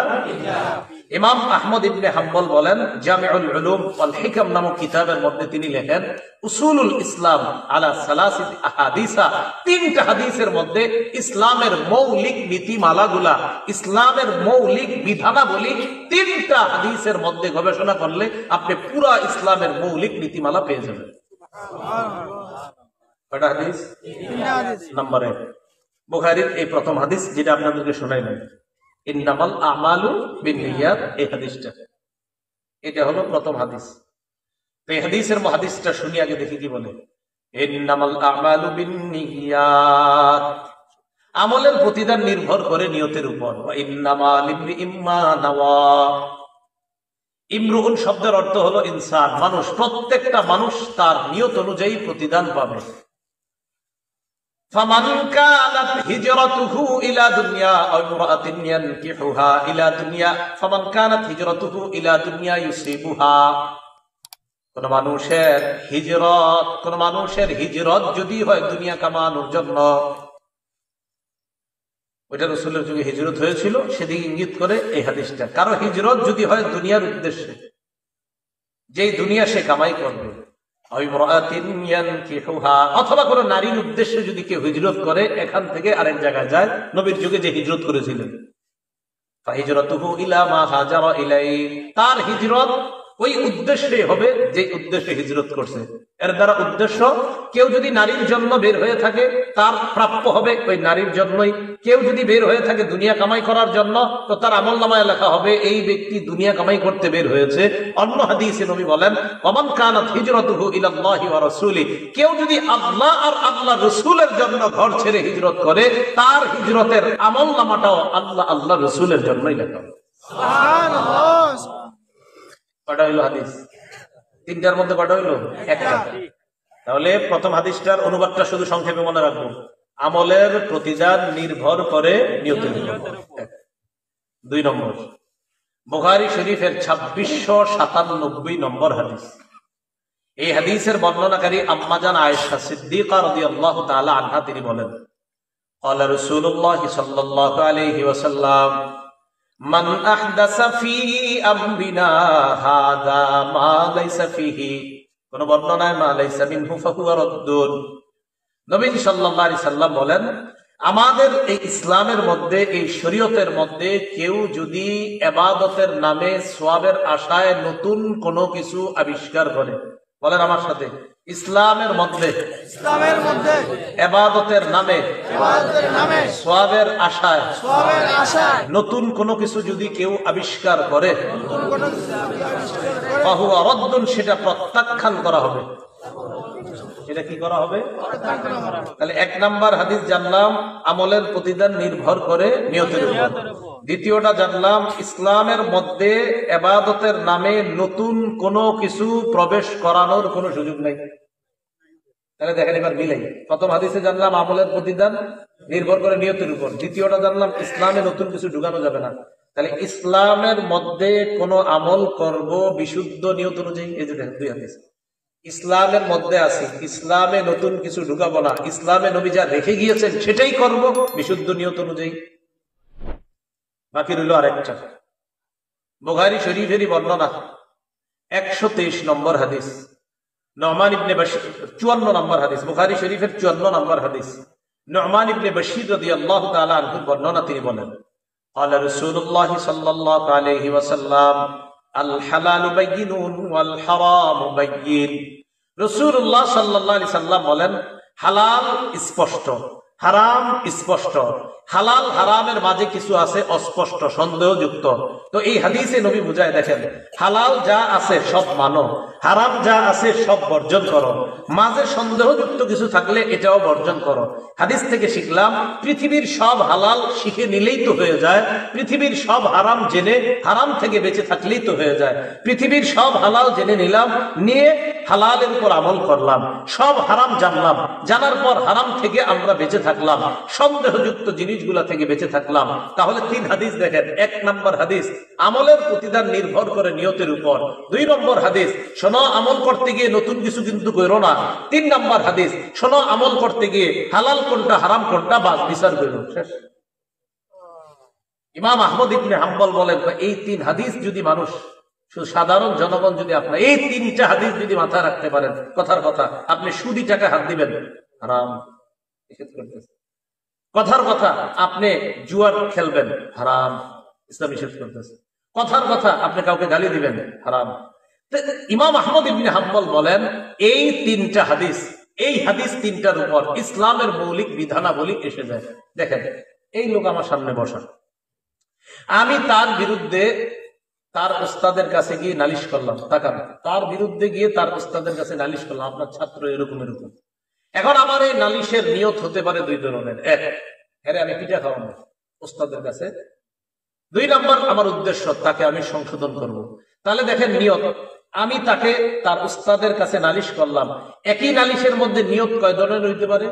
ইমাম আহমদ ইবনে হাম্বল বলেন জামিউল উলুম ওয়াল হিকাম নামক কিতাবের মধ্যে তিনি লেখেন উসুলুল ইসলাম আলা সালাসিত আহাদিসা, 3টা হাদিসের মধ্যে ইসলামের মৌলিক নীতিমালাগুলা, ইসলামের মৌলিক বিধানাবলী 3টা হাদিসের মধ্যে গবেষণা করলে আপনি পুরা ইসলামের মৌলিক নীতিমালা পেয়ে যাবেন। কয়টা হাদিস? নাম্বার 1 বুখারীর এই প্রথম হাদিস যেটা আপনাদেরকে শোনাইলাম, ইন্নামাল আমালু বিন্নিয়াত, এই হাদিসটা, এটা হলো প্রথম হাদিস। তো এই হাদিসের মুহাদ্দিসটা শুনি আগে, দেখি কি বলে। ইন্নামাল আমালু বিন্নিয়াত, আমলের প্রতিদান নির্ভর করে নিয়তের উপর। ওয়া ইন্নামা লিমরিইম মা নাওয়া, ইমরুন শব্দের অর্থ হলো ইনসান, মানুষ। প্রত্যেকটা মানুষ তার নিয়ত অনুযায়ী প্রতিদান পাবে। ফামান কানাত হিজরাতুহু ইলা দুনিয়া আও ইমরাআতিন ইয়ানকিহুহা ইলা দুনিয়া ফামান কানাত হিজরাতুহু ইলা দুনিয়া ইউসিবুহা, কোন মানুষের হিজরত যদি হয় দুনিয়া কামানোর জন্য, ওইটা রাসূলের যুগে হিজরত হয়েছিল, সেদিকে ইঙ্গিত করে এই হাদিসটা। কারো হিজরত যদি হয় দুনিয়ার উদ্দেশ্যে, যেই দুনিয়া সে কামাই করবে, অথবা কোন নারীর উদ্দেশ্যে যদি কেউ হিজরত করে, এখান থেকে আরেক জায়গায় যায়, নবীর যুগে যে হিজরত করেছিলেন, তার হিজরত ওই উদ্দেশ্যে হবে যে উদ্দেশ্যে হিজরত করছে। এর দ্বারা উদ্দেশ্য, কেউ যদি নারীর জন্য বের হয়ে থাকে তার প্রাপ্য হবে ওই নারীর জন্যই। কেউ যদি বের হয়ে থাকে দুনিয়া কামাই করার জন্য, তো তার আমলনামায় লেখা হবে এই ব্যক্তি দুনিয়া কামাই করতে বের হয়েছে। অন্য হাদিসে নবী বলেন ওমান কানাত হিজরাতুহু ইলাল্লাহি ওয়া রাসূলি, কেউ যদি আল্লাহ আর আল্লাহ রাসূলের জন্য ঘর ছেড়ে হিজরত করে, তার হিজরতের আমলনামাটাও আল্লাহ আল্লাহ রাসূলের জন্যই লেখা হবে। সুবহানাল্লাহ। কয়টা হইল হাদিস? 3টার মধ্যে কয়টা হইল? 1টা। তাহলে প্রথম হাদিসটার অনুবাদটা শুধু সংক্ষেপে মনে রাখবো, আমলের প্রতিদান নির্ভর করে নিয়তের উপর। 2 নম্বর, বুখারী শরীফের 2697 নম্বর হাদিস। এই হাদিসের বর্ণনাকারী আম্মা জান আয়েশা সিদ্দিকা রাদিয়াল্লাহু তাআলা আনহা, তিনি বলেন ক্বালা রাসূলুল্লাহ সাল্লাল্লাহু আলাইহি ওয়াসাল্লাম মান আহদাসা ফি আমরিনা হাদা মা লাইসা ফিহি, কোন বর্ণনায় মা লাইসা মিনহু ফাহুয়া রাদ্দুন। নবীজি সাল্লাল্লাহু আলাইহি সাল্লাম বলেন, আমাদের এই ইসলামের মধ্যে, এই শরীয়তের মধ্যে কেউ যদি ইবাদতের নামে সওয়াবের আশায় নতুন কোনো কিছু আবিষ্কার করে, বলেন আমার সাথে, ইসলামের মধ্যে ইবাদতের নামে সওয়াবের আশায় নতুন কোনো কিছু যদি কেউ আবিষ্কার করে, ফাহুয়া রাদ্দুন, সেটা প্রত্যাখ্যান করা হবে। এটা কি করা হবে? তাহলে 1 নাম্বার হাদিস জানলাম আমলের প্রতিদান নির্ভর করে নিয়তের উপর। দ্বিতীয়টা জানলাম ইসলামের মধ্যে ইবাদতের নামে নতুন কোনো কিছু প্রবেশ করানোর কোনো সুযোগ নাই। তাহলে দেখেন এবার মিলাই, প্রথম হাদিসে জানলাম আমলের প্রতিদান নির্ভর করে নিয়তের উপর, দ্বিতীয়টা জানলাম ইসলামে নতুন কিছু ঢুকানো যাবে না। তাহলে ইসলামের মধ্যে কোন আমল করব বিশুদ্ধ নিয়ত অনুযায়ী। এই যে দেখেন 2 হাদিস, ইসলামের মধ্যে আছি, ইসলামে নতুন কিছু ঢুকাবো না, ইসলামে নবী যা রেখে গিয়েছেন সেটাই করব বিশুদ্ধ নিয়ত অনুযায়ী। বাকি রইল আরেকটা, বুখারী শরীফেরই বর্ণনা 123 নম্বর হাদিস, নুমান ইবনে বাশীর 54 নম্বর হাদিস, বুখারী শরীফের 54 নম্বর হাদিস। নুমান ইবনে বাশীর রাদিয়াল্লাহু তাআলা আনহু বর্ণনা, তিনি বলেন ক্বালা রাসূলুল্লাহ সাল্লাল্লাহু আলাইহি ওয়াসাল্লাম আল হালালু বাইয়িনুন ওয়াল হারামু বাইয়িন। রাসূলুল্লাহ সাল্লাল্লাহু আলাইহি সাল্লাম বলেন, হালাল স্পষ্ট, হারাম স্পষ্ট। হালাল হারামের মাঝে কিছু আছে অস্পষ্ট, সন্দেহযুক্ত। তো এই হাদিসে নবী বুঝায়, দেখেন হালাল যা আছে সব মানো, হারাম যা আছে সব বর্জন করো, মাঝে সন্দেহযুক্ত কিছু থাকলে এটাও বর্জন করো। হাদিস থেকে শিখলাম পৃথিবীর সব হালাল শিখে নিলেই তো হয়ে যায়, পৃথিবীর সব হারাম জেনে হারাম থেকে বেঁচে থাকলেই তো হয়ে যায়। পৃথিবীর সব হালাল জেনে নিলাম, নিয়ে হালালের উপর আমল করলাম, সব হারাম জানলাম, জানার পর হারাম থেকে আমরা বেঁচে থাকলাম, সন্দেহযুক্ত জিনিসগুলা থেকে বেঁচে থাকলাম। তাহলে 3 হাদিস দেখেন। 1 নম্বর হাদিস, আমলের প্রতিদান নির্ভর করে নিয়তের উপর। 2 নম্বর হাদিস, শোনো আমল করতে গিয়ে নতুন কিছু কিন্তু করো না। 3 নম্বর হাদিস, শোনো আমল করতে গিয়ে হালাল কোনটা হারাম কোনটা বাস বিচার করো। শেষ। ইমাম আহমদ ইবনে হাম্বল বলেন, এই 3 হাদিস যদি মানুষ, সাধারণ জনগণ যদি আপনার এই 3টা হাদিস যদি মাথায় রাখতে পারেন, কথার কথা আপনি সুদি টাকা হাত দিবেন, হারাম। কথার কথা আপনি জুয়ার খেলবেন, হারাম, ইসলাম নিষেধ করতেছে। কথার কথা আপনি কাউকে গালি দিবেন, হারাম। ইমাম আহমদ ইবনে হাম্বল বলেন, এই 3টা হাদিস, এই হাদিস 3টার উপর ইসলামের মৌলিক বিধানাবলী এসে যায়। দেখেন এই লোক আমার সামনে বসা, আমি তার বিরুদ্ধে তার ওস্তাদের কাছে গিয়ে নালিশ করলাম, তাকান, তার বিরুদ্ধে গিয়ে তার ওস্তাদের কাছে নালিশ করলাম, আপনার ছাত্র এরকম এরকম। এখন আমার এই নালিশের নিয়ত হতে পারে 2 ধরনের। 1, হ্যাঁ আমি পিঠা খাওয়াবো ওস্তাদের কাছে। 2 নম্বর, আমার উদ্দেশ্য তাকে আমি সংশোধন করব। তাহলে দেখেন নিয়ত, আমি তাকে তার উস্তাদের কাছে নালিশ করলাম, একই নালিশের মধ্যে নিয়ত কয় ধরনের হইতে পারে?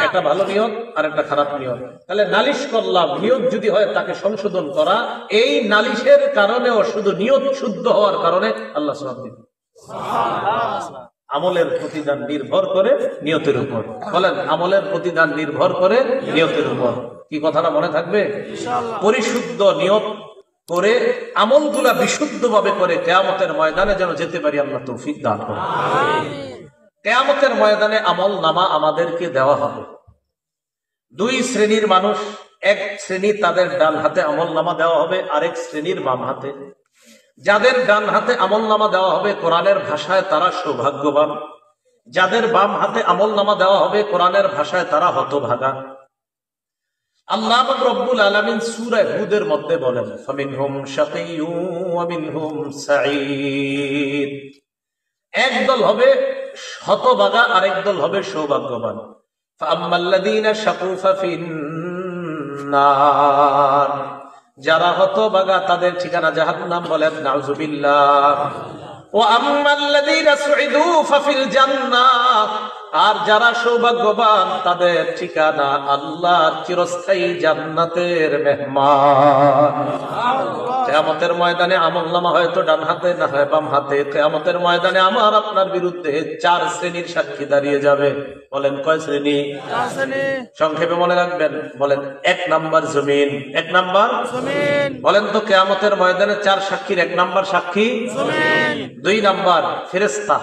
একটা ভালো নিয়ত আর একটা খারাপ নিয়ত। তাহলে নালিশ করলাম, নিয়ত যদি হয় তাকে সংশোধন করা, এই নালিশের কারণেও শুধু নিয়ত শুদ্ধ হওয়ার কারণে আল্লাহ সওয়াব দিবেন। আমলের প্রতিদান নির্ভর করে নিয়তের উপর। বলেন, আমলের প্রতিদান নির্ভর করে নিয়তের উপর। কি কথাটা মনে থাকবে? পরিশুদ্ধ নিয়ত করে আমলগুলা বিশুদ্ধভাবে করে কিয়ামতের ময়দানে যেন যেতে পারি, আল্লাহ তৌফিক দান করুন। কিয়ামতের ময়দানে আমল নামা আমাদেরকে দেওয়া হবে। 2 শ্রেণীর মানুষ, 1 শ্রেণী তাদের ডান হাতে আমল নামা দেওয়া হবে, আরেক শ্রেণীর বাম হাতে। যাদের ডান হাতে আমল নামা দেওয়া হবে কোরআনের ভাষায় তারা সৌভাগ্যবান, যাদের বাম হাতে আমল নামা দেওয়া হবে কোরআনের ভাষায় তারা হতভাগা। আল্লাহ রব্বুল আলামিন সূরা হুদের মধ্যে বলেন, ফামিনহুম শাকিয়্যুন ওয়া মিনহুম সাঈদ। একদল হবে হতভাগা, আরেক দল হবে সৌভাগ্যবান। ফাআম্মাল্লাযীনা শাকু ফাফিন্নার, যারা হতভাগা তাদের ঠিকানা জাহান্নাম, বলেন নাউযুবিল্লাহ। ওয়া আম্মাল্লাযীনা সুঈদু ফাফিল জান্নাহ, আর যারা সৌভাগ্যবান তাদের ঠিকানা আল্লাহর চিরস্থায়ী জান্নাতের মেহমান। কিয়ামতের ময়দানে আমলনামা হয়তো ডান হাতে না হয় বাম হাতে। কিয়ামতের ময়দানে আমার আপনার বিরুদ্ধে 4 শ্রেণীর সাক্ষী দাঁড়িয়ে যাবে। বলেন কয় শ্রেণী? 4 শ্রেণী। সংক্ষেপে মনে রাখবেন। বলেন 1 নাম্বার জমিন। 1 নাম্বার জমিন। বলেন তো কিয়ামতের ময়দানে 4 সাক্ষীর 1 নাম্বার সাক্ষী জমিন। 2 নাম্বার ফেরেশতা,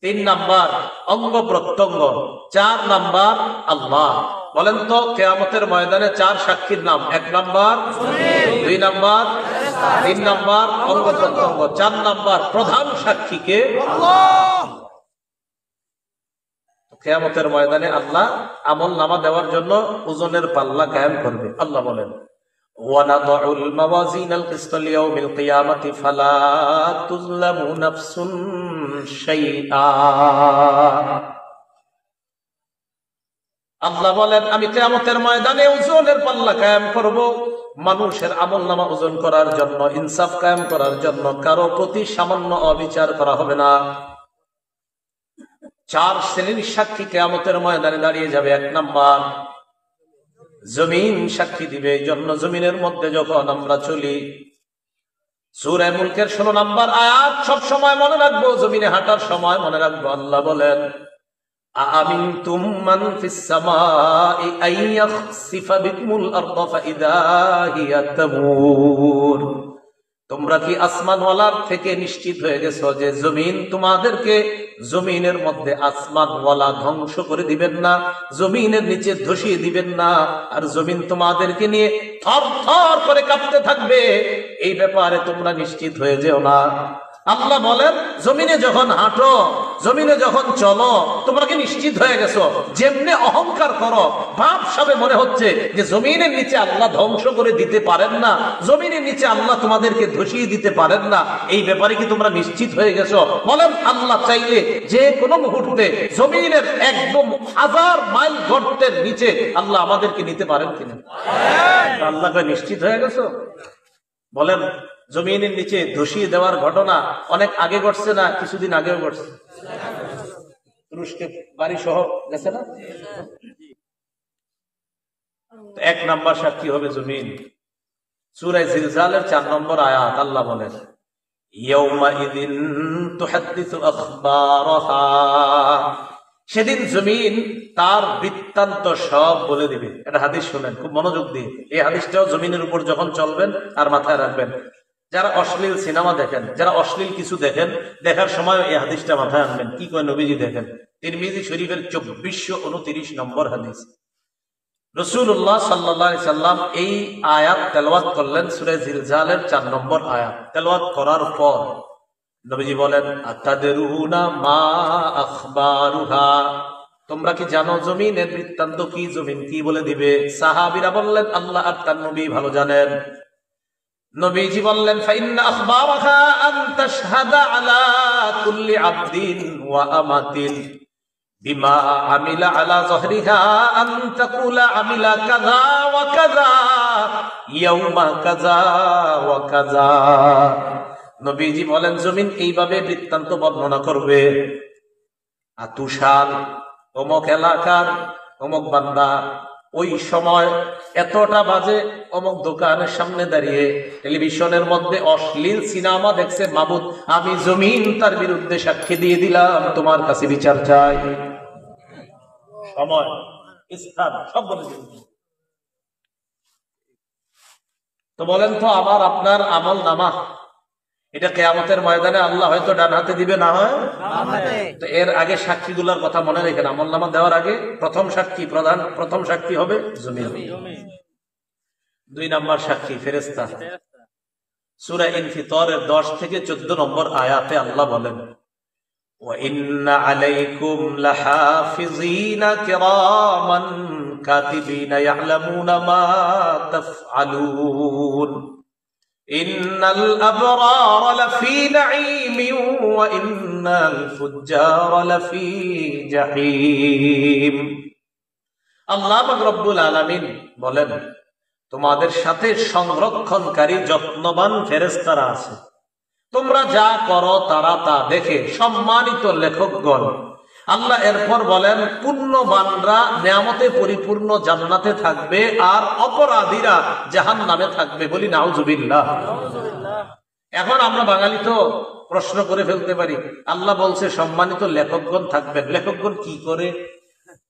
3 নাম্বার অঙ্গ প্রত্যঙ্গ, 4 নাম্বার আল্লাহ। বলেন তো কিয়ামতের ময়দানে 4 সাক্ষীর নাম? 1 নাম্বার জমিন, 2 নাম্বার ফেরেশতা, 3 নাম্বার অঙ্গ প্রত্যঙ্গ, 4 নাম্বার প্রধান সাক্ষীকে আল্লাহ। কিয়ামতের ময়দানে আল্লাহ আমল নামা দেওয়ার জন্য ওজনের পাল্লা কায়েম করবে। আল্লাহ বলেন, وَنَضَعُ الْمَوَازِينَ الْقِسْطَ لِيَوْمِ الْقِيَامَةِ فَلَا تُظْلَمُ نَفْسٌ شَيْئًا। আল্লাহ বলেন, আমি কিয়ামতের ময়দানে ওজনের পাল্লা কায়েম করব, মানুষের আমলনামা ওজন করার জন্য, ইনসাফ কায়েম করার জন্য কারো প্রতি সামান্য অবিচার করা হবে না। 4 শ্রেণীর সাক্ষী কিয়ামতের ময়দানে দাঁড়িয়ে যাবে। 1 নাম্বার জমিন সাক্ষী দিবে। এই জন্য জমিনের মধ্যে যখন আমরা চলি, সূরা মুলকের 16 নাম্বার আয়াত সব সময় মনে রাখবো, জমিনে হাঁটার সময় মনে রাখবো। আল্লাহ বলেন, আমিনতুম মান ফিস সামাই আইয়াখসিফা বিকুমুল আরদা ফাইদা হিয়া তামুর। তোমরা কি আসমানওয়ালার থেকে নিশ্চিত হয়ে গেছো যে জমিন তোমাদেরকে, জমিনের মধ্যে আসমানওয়ালা ধ্বংস করে দিবেন না, জমিনের নিচে ধসিয়ে দিবেন না, আর জমিন তোমাদেরকে নিয়ে থর থর করে কাঁপতে থাকবে, এই ব্যাপারে তোমরা নিশ্চিত হয়ে যেও না। আল্লাহ বলেন, জমিনে যখন হাঁটো জমিনে যখন চলো তোমরা কি নিশ্চিত হয়ে গেছো যেমনে অহংকার করো ভাব সবে মনে হচ্ছে যে জমিনের নিচে আল্লাহ ধ্বংস করে দিতে পারেন না, জমিনের নিচে আল্লাহ তোমাদেরকে ধসিয়ে দিতে পারেন না, এই ব্যাপারে কি তোমরা নিশ্চিত হয়ে গেছো? বলেন আল্লাহ চাইলে যে কোনো মুহূর্তে জমিনের একদম 1000 মাইল গর্তের নিচে আল্লাহ আমাদেরকে নিতে পারেন কিনা? আল্লাহ নিশ্চিত হয়ে গেছো? বলেন জমিনের নিচে ধসিয়ে দেওয়ার ঘটনা অনেক আগে ঘটছে না কিছুদিন আগেও ঘটছে? তুরস্কে বাড়ি সহ গেছে না? এক নাম্বার সাক্ষী হবে জমিন। সূরা জিলজালের 4 নম্বর আয়াত আল্লাহ বলেন ইয়াউমাইযিন তুহাদ্দিসু আখবারাহা, সেদিন জমিন তার বৃত্তান্ত সব বলে দিবে। এটা হাদিস শুনেন খুব মনোযোগ দিয়ে, এই হাদিসটাও জমিনের উপর যখন চলবেন আর মাথায় রাখবেন। যারা অশ্লীল সিনেমা দেখেন, যারা অশ্লীল কিছু দেখেন, দেখার সময় এই হাদিসটা মাথায় আনবেন। কি কয় নবীজি দেখেন, তিরমিজি শরীফের 2429 নম্বর হাদিস। রাসূলুল্লাহ সাল্লাল্লাহু আলাইহি সাল্লাম এই আয়াত তেলাওয়াত করলেন, সূরা জিলজালের 4 নম্বর আয়াত তেলাওয়াত করার পর নবীজি বলেন আতাদরুনা মা আখবারুহা, তোমরা কি জানো জমিনের বৃত্তান্ত কি, জমিন কি বলে দিবে? সাহাবীরা বললেন আল্লাহ আর তার নবী ভালো জানেন। নবীজি বললেন ফাইন্না আখবারাহা আন তাশহাদা আলা কুল্লি আবদিন ওয়া আমাতিন বিমা আমিলা আলা যহরিহা আন তাকুলা আমিলা কাযা ওয়া কাযা ইয়াউমা কাযা ওয়া কাযা। নবীজি বলেন জমিন এইভাবে বৃত্তান্ত বর্ণনা করবে, আতুশাল অমুক এলাকার অমুক বান্দা ওই সময় এতটা বাজে অমুক দোকানের সামনে দাঁড়িয়ে টেলিভিশনের মধ্যে অশ্লীল সিনেমা দেখছে, মাবুদ আমি জমিন তার বিরুদ্ধে সাক্ষী দিয়ে দিলাম, তোমার কাছে বিচার চাই। সময় স্থান সব বলে দিল। তো বলেন তো আমার আপনার আমল নামা এটা কিয়ামতের ময়দানে আল্লাহ হয়তো ডান হাতে দিবে, না হয় তো এর আগে সাক্ষীগুলোর কথা মনে রেখেন। আমল নামা দেওয়ার আগে প্রথম সাক্ষী হবে জমিন। 2 নাম্বার সাক্ষী ফেরেশতা। সূরা ইনফিতরের 10 থেকে 14 নম্বর আয়াতে আল্লাহ বলেন ওয়া ইন্না আলাইকুম লাহাফিজিনা কিরামান কাতিবিনা ইয়ালামুনা মা তাফআলুন ইন্নাল আবরার লাফি নাঈমিন ওয়া ইন্নাল ফুজ্জার লাফি জাহিম। আল্লাহ পাক রব্বুল আলামিন বলেন তোমাদের সাথে সংরক্ষণকারী যত্নবান ফেরেশতারা আছে, তোমরা যা করো তারা তা দেখে। সম্মানিত লেখকগণ আল্লাহ এরপর বলেন পুণ্যবানরা নিয়ামতে পরিপূর্ণ জান্নাতে থাকবে আর অপরাধীরা জাহান্নামে থাকবে। বলি নাউজুবিল্লাহ। এখন আমরা বাঙালি তো প্রশ্ন করে ফেলতে পারি, আল্লাহ বলছে সম্মানিত লেখকগণ থাকবেন, লেখকগণ কি করে?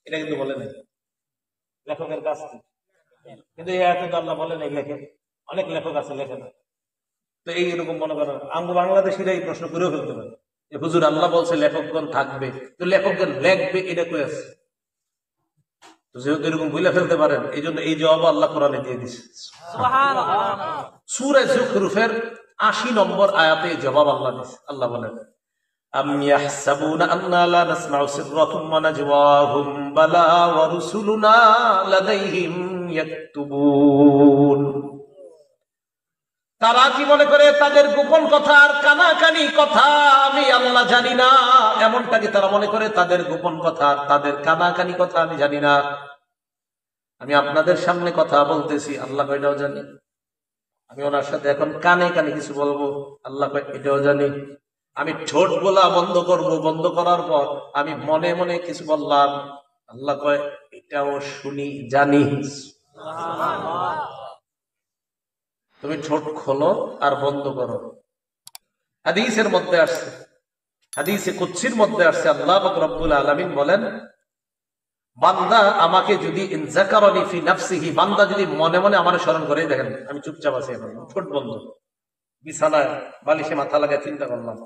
এটা কিন্তু বলে নাই লেখকের কাজ কি, কিন্তু এই আয়াতে তো আল্লাহ বলে নাই লেখে। অনেক লেখক আছে লেখে না। তো এইরকম মনে করেন আমরা বাংলাদেশিরা এই প্রশ্ন করেও ফেলতে পারি যে হুজুর আল্লাহ বলছে লেখকগণ থাকবে, তো লেখকগণ লেখবে এটা কই আছে? তো যেহেতু এরকম বলে ফেলতে পারেন, এই জন্য এই জবাব আল্লাহ কোরআনে দিয়ে দিচ্ছে। সূরা যুখরুফের 80 নম্বর আয়াতে জবাব আল্লাহ দিচ্ছে। আল্লাহ বলেন আম ইয়াহসাবুনা আন্না লা নাসমাউ সিররাহুম ওয়া নাজওয়াহুম বালা ওয়া রুসুলুনা লাদাইহিম ইয়াকতুবুন। তারা কি মনে করে তাদের গোপন কথা আর কানাকানি কথা আমি আল্লাহ জানি না? এমনটা কি তারা মনে করে তাদের গোপন কথা আর তাদের কানাকানি কথা আমি জানি না? আমি আপনাদের সামনে কথা বলতেছি, আল্লাহ এটাও জানি। আমি ওনার সাথে এখন কানে কানে কিছু বলবো, আল্লাহ এটাও জানি। আমি ঠোঁট বলা বন্ধ করব, বন্ধ করার পর আমি মনে মনে কিছু বললাম, আল্লাহ কয় এটাও শুনি জানি। তুমি ঠোঁট খোলো আর বন্ধ করো। হাদিসের মধ্যে আসছে, হাদিসে কুদসির মধ্যে আসছে, আল্লাহ পাক রব্বুল আলামিন বলেন বান্দা আমাকে যদি ইনজাকারানি ফি নাফসিহি, বান্দা যদি মনে মনে আমার স্মরণ করে, দেখেন আমি চুপচাপ আছি এখন, ঠোঁট বন্ধ, বিছানায় বালিশে মাথা লাগায় চিন্তা করলাম,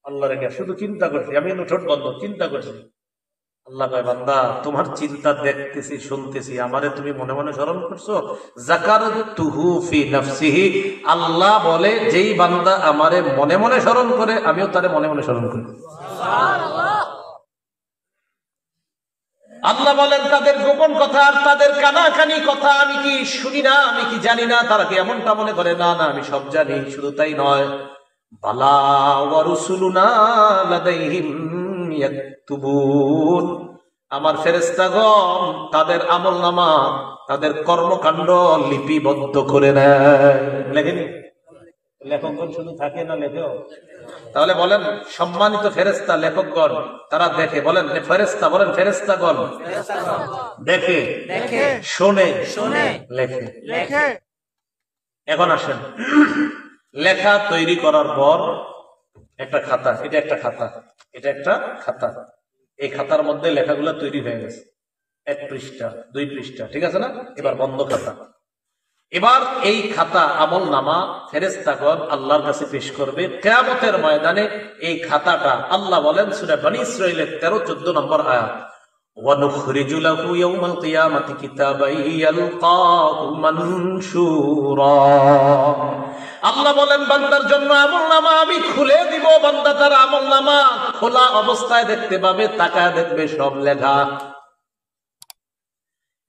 আল্লাহ রেখে শুধু চিন্তা করছি, আমি ঠোঁট বন্ধ চিন্তা করছি, আল্লাহ কয় বান্দা তোমার চিন্তা দেখতেছি শুনতেছি, আমারে তুমি মনে মনে স্মরণ করছো। যাকারতুহু ফি নাফসিহি, আল্লাহ বলে যেই বান্দা আমারে মনে মনে স্মরণ করে আমিও তারে মনে মনে স্মরণ করি। আল্লাহ বলেন তাদের গোপন কথা আর তাদের কানাকানি কথা আমি কি শুনি না, আমি কি জানি না? তারা কি এমনটা মনে করে? না না, আমি সব জানি। শুধু তাই নয়, বালা ওয়া রুসুলুনা লাদাইহিম ইয়াকতুবুন, আমার ফেরেশতাগণ তাদের আমলনামা, তাদের কর্মকাণ্ড লিপিবদ্ধ করে নেয়। লেখেনি? লেখকগণ শুধু থাকে না, লেখেও। তাহলে বলেন সম্মানিত ফেরেশতা লেখকগণ তারা দেখে, বলেন ফেরেশতা, বলেন ফেরেশতাগণ দেখে, শোনে, লেখে। এখন আসেন, লেখা তৈরি করার পর একটা খাতা, এটা একটা খাতা, এটা একটা খাতা, এই খাতার মধ্যে লেখাগুলো তৈরি হয়ে গেছে, 1 পৃষ্ঠা 2 পৃষ্ঠা, ঠিক আছে না? এবার বন্ধ খাতা। এবার এই খাতা আমল নামা ফেরেশতাগণ আল্লাহর কাছে পেশ করবে কিয়ামতের ময়দানে। এই খাতাটা আল্লাহ বলেন সূরা বনী ইসরাঈলের 13-14 নম্বর আয়াত, ওয়ানুখরিজু লাহু ইয়াওমাল কিয়ামাতি কিতাবান ইয়ালকাহু মানশুরা, আল্লাহ বলেন বান্দার জন্য আমলনামা আমি খুলে দিব, বান্দা তার আমলনামা খোলা অবস্থায় দেখতে পাবে, তাকায় দেখবে সব লেখা।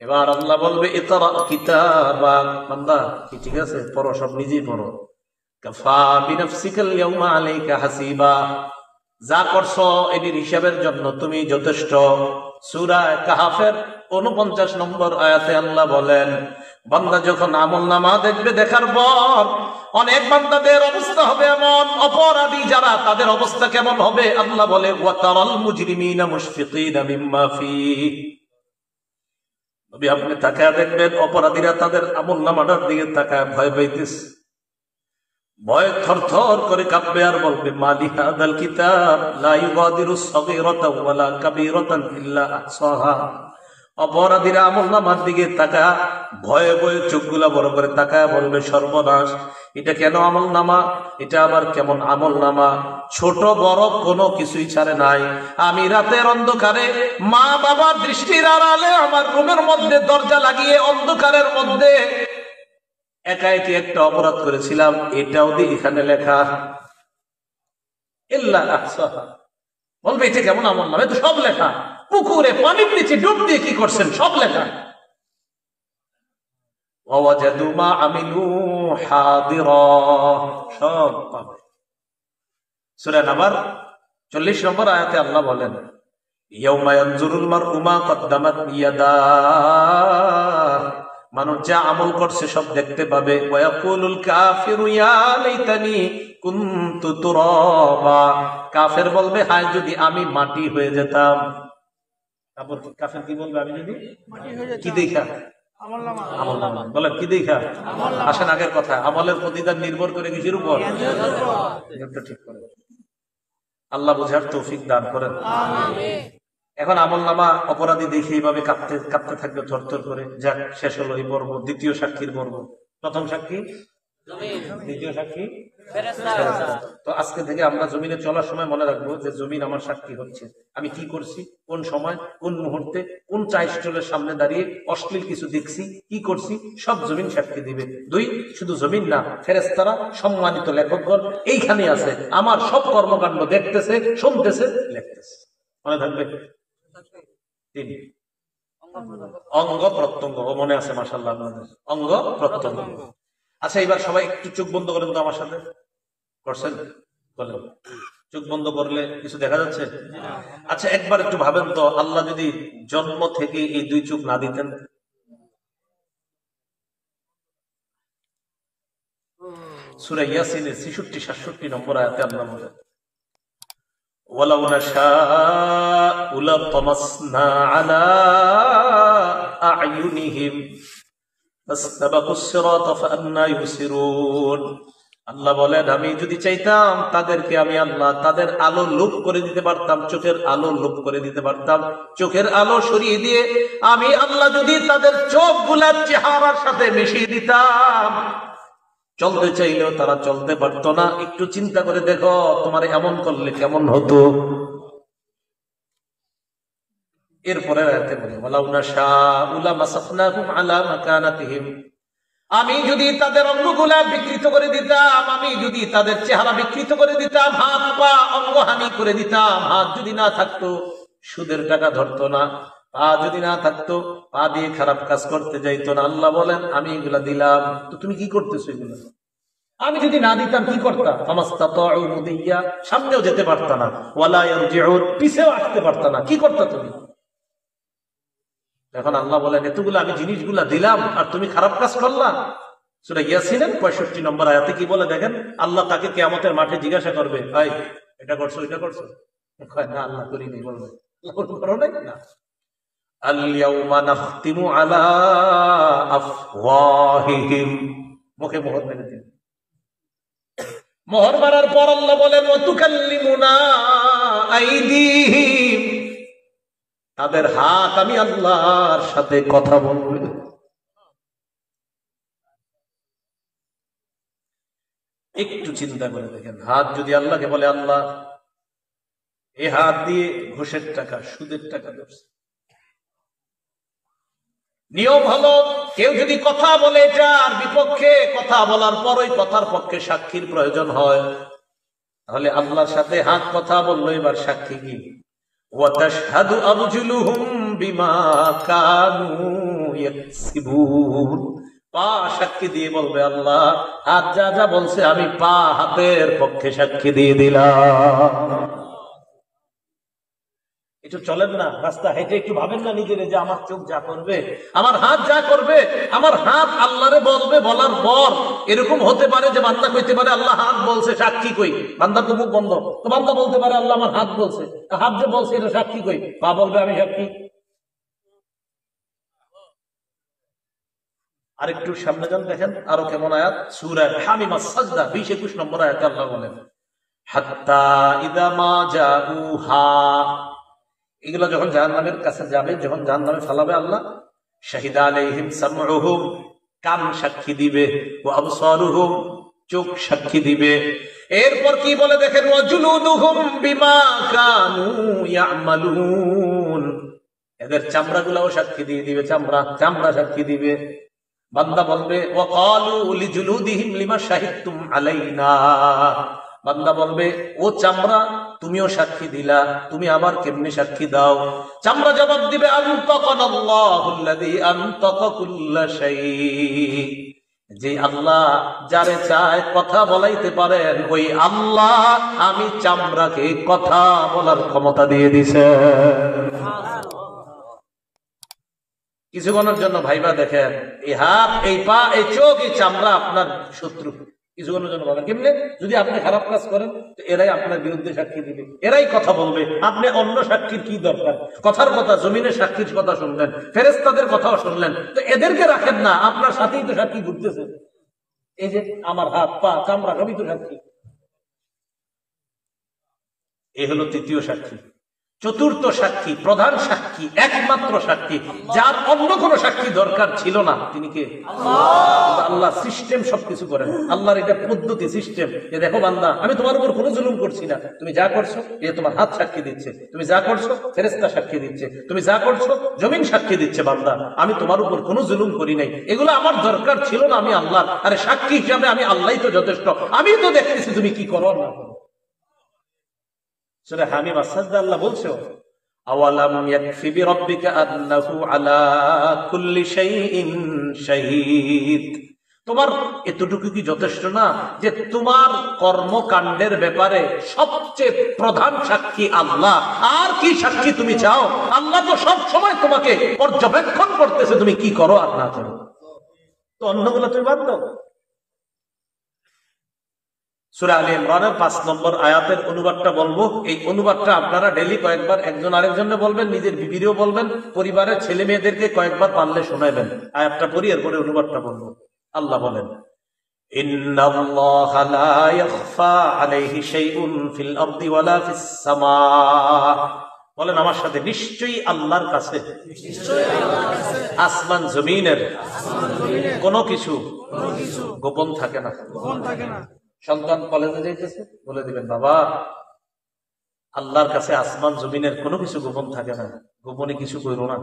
এবার আল্লাহ বলবে ইকরা কিতাবাক, বান্দা কি ঠিক আছে, পড়ো, সব নিজেই পড়ো। কাফা বিনাফসিকাল ইয়াউমা আলাইকা হাসিবা, যা করছো এটির হিসাবের জন্য তুমি যথেষ্ট। সূরা কাহফের 49 নম্বর আয়াতে আল্লাহ বলেন বান্দা যখন আমলনামা দেখবে, দেখার পর অনেক বান্দাদের অবস্থা হবে এমন, অপরাধী যারা তাদের অবস্থা কেমন হবে? আল্লাহ বলে ওয়া তারাল মুজরিমিনা মুশফিকিনা মিম্মা ফীহি, আপনি তাকায় দেখবেন অপরাধীরা তাদের আমলনামাটার দিকে তাকায় ভয় পাইতেছে, ভয় থরথর করে কাঁপবে আর বলবে মালি হাদাল কিতাব লা ইউগাদিরু সাগীরাতান ওয়ালা কাবীরাতান ইল্লা আহসাহা। অপরাধীরা আমলনামার দিকে তাকায় ভয়ে ভয়ে চোখগুলা বড় করে তাকায় বলবে সর্বনাশ, এটা কেন আমলনামা, এটা আবার কেমন আমলনামা, ছোট বড় কোনো কিছুই ছাড়ে নাই। আমি রাতের অন্ধকারে মা বাবার দৃষ্টির আড়ালে আমার রুমের মধ্যে দরজা লাগিয়ে অন্ধকারের মধ্যে একা একি একটা অপরাধ করেছিলাম, এটাও দিয়ে এখানে লেখা ইল্লা আহসাহা। বলবে এটা কেমন আমলনামা, তো সব লেখা। পুকুরে পানির নিচে ডুব দিয়ে কি করছেন, সব লেখা। ওয়াজাদু মা আমিলু হাদিরা, সব পাবে। সূরা নাবার 40 নম্বর আয়াতে আল্লাহ বলেন ইয়াউমা ইয়ানজুরুল মার'উ মা কদ্দামাত ইয়াদাহু, মানুষ যা আমল করছে সব দেখতে পাবে। ওয়া ইয়াকুলুল কাফিরু ইয়া লাইতানি কুনতু তুরাবা, কাফের বলবে হায় যদি আমি মাটি হয়ে যেতাম। কাফের কি বলবে? আমি যদি কি দেখা আমলনামা, বলেন কি দেখা? আসেন আগের কথা, আমলের প্রতিদান নির্ভর করে কিসের উপর? ঠিক করে আল্লাহ বুঝার তৌফিক দান করেন। এখন আমলনামা অপরাধী দেখে এইভাবে কাঁপতে কাঁপতে থাকবে থরথর করে। যাক, শেষ হলো এই পর্ব, দ্বিতীয় সাক্ষীর পর্ব। প্রথম সাক্ষী দ্বিতীয় সাক্ষী ফেরেশতা। তো আজকে থেকে আমরা জমিনে চলার সময় মনে রাখবো যে জমিন আমার সাক্ষী হচ্ছে, আমি কি করছি, কোন সময়, কোন মুহূর্তে, কোন চাইস্টলের সামনে দাঁড়িয়ে অশ্লীল কিছু দেখছি, কি করছি, সব জমিন সাক্ষী দিবে। 2, শুধু জমিন না, ফেরেশতারা সম্মানিত লেখকগণ এইখানে আছে, আমার সব কর্মকাণ্ড দেখতেছে, শুনতেছে, লিখতেছে। মনে থাকবে? 3, অঙ্গ প্রত্যঙ্গ। ও মনে আছে, মাশাআল্লাহ, অঙ্গ প্রত্যঙ্গ। আচ্ছা, এবার সবাই একটু চোখ বন্ধ করেন তো আমার সাথে। করছেন? বলেন। চোখ বন্ধ করলে কিছু দেখা যাচ্ছে? আচ্ছা, একবার একটু ভাবেন তো, আল্লাহ যদি জন্ম থেকে এই 2 চোখ না দিতেন? সূরা ইয়াসিনের 66-67 নম্বর আয়াতে আল্লাহ বলেন ওয়ালাউ নাশাউ লাতামাসনা আলা আ'য়ুনিহিম ফাসতাবাকুস সিরাতা ফাআন্না ইউসিরুন। আল্লাহ বলেন আমি যদি চাইতাম তাদেরকে আমি আল্লাহ তাদের আলো লোপ করে দিতে পারতাম, চোখের আলো লোপ করে দিতে পারতাম। চোখের আলো সরিয়ে দিয়ে আমি আল্লাহ যদি তাদের চোখগুলার চেহারার সাথে মিশিয়ে দিতাম, চলতে চাইলেও তারা চলতে পারতো না। একটু চিন্তা করে দেখো, তোমার এমন করলে কেমন হতো? এরপরে আয়াতে বলে ওয়ালাউ নাশাউ লামাসাখনাহুম আলা মাকানাতিহিম, আমি যদি তাদের অঙ্গগুলা বিকৃত করে দিতাম, আমি যদি তাদের চেহারা বিকৃত করে দিতাম, হাত পা অঙ্গহানি করে দিতাম, হাত যদি না থাকতো সুদের টাকা ধরতো না, পা যদি না থাকতো পা দিয়ে খারাপ কাজ করতে যাইতো না, আল্লাহ বলেন আমি এগুলা দিলাম, তো তুমি কি করতেছো এগুলো? আমি যদি না দিতাম কি করতাম? ফামাস্তাতাউ মুদিয়া, সামনেও যেতে পারতা না, ওয়ালা ইয়ারজিউন, পিছেও আসতে পারতা না, কি করতা তুমি? এখন আল্লাহ বলেন এতগুলো আমি জিনিসগুলা দিলাম আর তুমি খারাপ কাজ করলা। সূরা ইয়াসিনের 65 নম্বর আয়াতে কি বলে দেখেন, আল্লাহ তাকে কিয়ামতের মাঠে জিজ্ঞাসা করবে, ভাই এটা করছো এটা করছো? কয় না আল্লাহ করিনি। বলবে করো নাই না। আল ইয়াউমা নাখতিমু আলা আফওয়াহিহিম, মুখে মোহর মেরে দিন। মোহর মারার পর আল্লাহ বলেন ওয়া তুকাল্লিমুনা আইদিহিম, তাদের হাত আমি আল্লাহর সাথে কথা বলবে। একটু চিন্তা করে দেখেন, হাত যদি আল্লাহকে বলে আল্লাহ এই হাত দিয়ে ঘুষের টাকা সুদের টাকা ধরছে, নিয়ম হলো কেউ যদি কথা বলে এটার বিপক্ষে, কথা বলার পর ওই কথার পক্ষে সাক্ষীর প্রয়োজন হয়, তাহলে আল্লাহর সাথে হাত কথা বললো, এবার সাক্ষী কি? ওয়াতাশহাদু আরজুলুহুম বিমা কানু ইয়াকসিবুন, পা সাক্ষী দিয়ে বলবে আল্লাহ হাত যা যা বলছে আমি পা হাতের পক্ষে সাক্ষী দিয়ে দিলাম। একটু চলেন না রাস্তা হেঁটে, একটু ভাবেন না নিজেরে যে আমার চোখ যা করবে, আমার হাত যা করবে, আমার হাত আল্লাহরে বলবে, বলার পর এরকম হতে পারে যে বান্দা কইতে পারে আল্লাহ হাত বলছে সাক্ষী কই, বান্দার তো মুখ বন্ধ, তো বান্দা বলতে পারে আল্লাহ আমার হাত বলছে, হাত যে বলছে এটা সাক্ষী কই, পা বলবে আমি সাক্ষী। আরেকটু সামনে যান দেখেন আরো কেমন আয়াত, সূরা হামিমাস সাজদা 20-21 নম্বর আয়াতে আল্লাহ বলেন হাত্তা ইযা মা জাউহা, এগুলো যখন জাহান্নামের কাছে যাবে, যখন জাহান্নামে ফালাবে আল্লাহ, শাহিদা আলাইহিম সামউহুম, কান সাক্ষী দিবে, ওয়া আবসারুহুম, চোখ সাক্ষী দিবে। এরপর কি বলে দেখেন ওয়া জুলুদুহুম বিমা কানু ইয়ামালুন, এদের চামড়াগুলোও সাক্ষী দিয়ে দিবে, চামড়া সাক্ষী দিবে। বান্দা বলবে ওয়া ক্বালু লিজুলুদিহিম লিমা শাহিদতুম আলাইনা, বান্দা বলবে ও চামড়া তুমিও সাক্ষী দিলা, তুমি আবার কেমনে সাক্ষী দাও? চামড়া জবাব দিবে আনতাকানাল্লাহুল্লাযী আনতাকা কুল্লা শাই, যে আল্লাহ যারে চায় কথা বলাইতে পারেন ওই আল্লাহ আমি চামড়াকে কথা বলার ক্ষমতা দিয়ে দিছে। কিছুক্ষণের জন্য ভাইবা দেখেন, এই হাত, এই পা, এই চোখ, এই চামড়া আপনার শত্রু। কিছুক্ষণের জন্য ভাবেন কেমনে, যদি আপনি খারাপ কাজ করেন তো এরাই আপনার বিরুদ্ধে সাক্ষী দিবে, এরাই কথা বলবে, আপনি অন্য সাক্ষীর কি দরকার? কথার কথা, জমিনের সাক্ষীর কথা শুনলেন, ফেরেশতাদের কথাও শুনলেন, তো এদেরকে রাখেন না, আপনার সাথেই তো সাক্ষী ঘুরতেছে। এই যে আমার হাত পা চামড়া সবই তো সাক্ষী। এ হলো তৃতীয় সাক্ষী। চতুর্থ সাক্ষী, প্রধান সাক্ষী, একমাত্র সাক্ষী, যার অন্য কোনো সাক্ষী দরকার ছিল না, তিনি কে? আল্লাহ সিস্টেম সবকিছু করেন, আল্লাহর এটা পদ্ধতি সিস্টেম। যে দেখো বান্দা আমি তোমার উপর কোনো জুলুম করছি না, তুমি যা করছো এ তোমার হাত সাক্ষী দিচ্ছে, তুমি যা করছো ফেরেশতা সাক্ষী দিচ্ছে, তুমি যা করছো জমিন সাক্ষী দিচ্ছে, বান্দা আমি তোমার উপর কোনো জুলুম করি নাই, এগুলো আমার দরকার ছিল না, আমি আল্লাহ, আরে সাক্ষী হিসাবে আমি আল্লাহই তো যথেষ্ট, আমি তো দেখতেছি তুমি কি করো না করো। সূরা হামিম আস-সাজদা আল্লাহ বলছে আওয়ালাম ইয়াকফি বিরাব্বিকা আন্নাহু আলা কুল্লি শাইইন শাহীদ, তোমার এতটুকু কি যথেষ্ট না যে তোমার কর্মকাণ্ডের ব্যাপারে সবচেয়ে প্রধান সাক্ষী আল্লাহ? আর কি সাক্ষী তুমি চাও? আল্লাহ তো সব সময় তোমাকে পর্যবেক্ষণ করতেছে তুমি কি করো আর না করো, তো অন্যগুলো তুমি বাদ দাও। সূরা আলে ইমরানের 5 নম্বর আয়াতের অনুবাদটা বলবো, এই অনুবাদটা আপনারা ডেইলি কয়েকবার একজন আরেকজনে বলবেন, নিজের বিবিরও বলবেন, পরিবারের ছেলে মেয়েদেরকে কয়েকবার পারলে শোনাবেন। আয়াতটা পড়ি এরপরে অনুবাদটা বলবো। আল্লাহ বলেন ইন্নাল্লাহা লা ইয়াখফা আলাইহি শাইউন ফিল আরদি ওয়ালা ফিস সামা, বলেন আমার সাথে, নিশ্চয়ই আল্লাহর কাছে, আসমান জমিনের কোনো কিছু গোপন থাকে না। সন্তান কলেজে যাইতেছে, বলে দিবেন বাবা আল্লাহর কাছে আসমান জমিনের কোনো কিছু গোপন থাকে না, গোপনে কিছু করো না।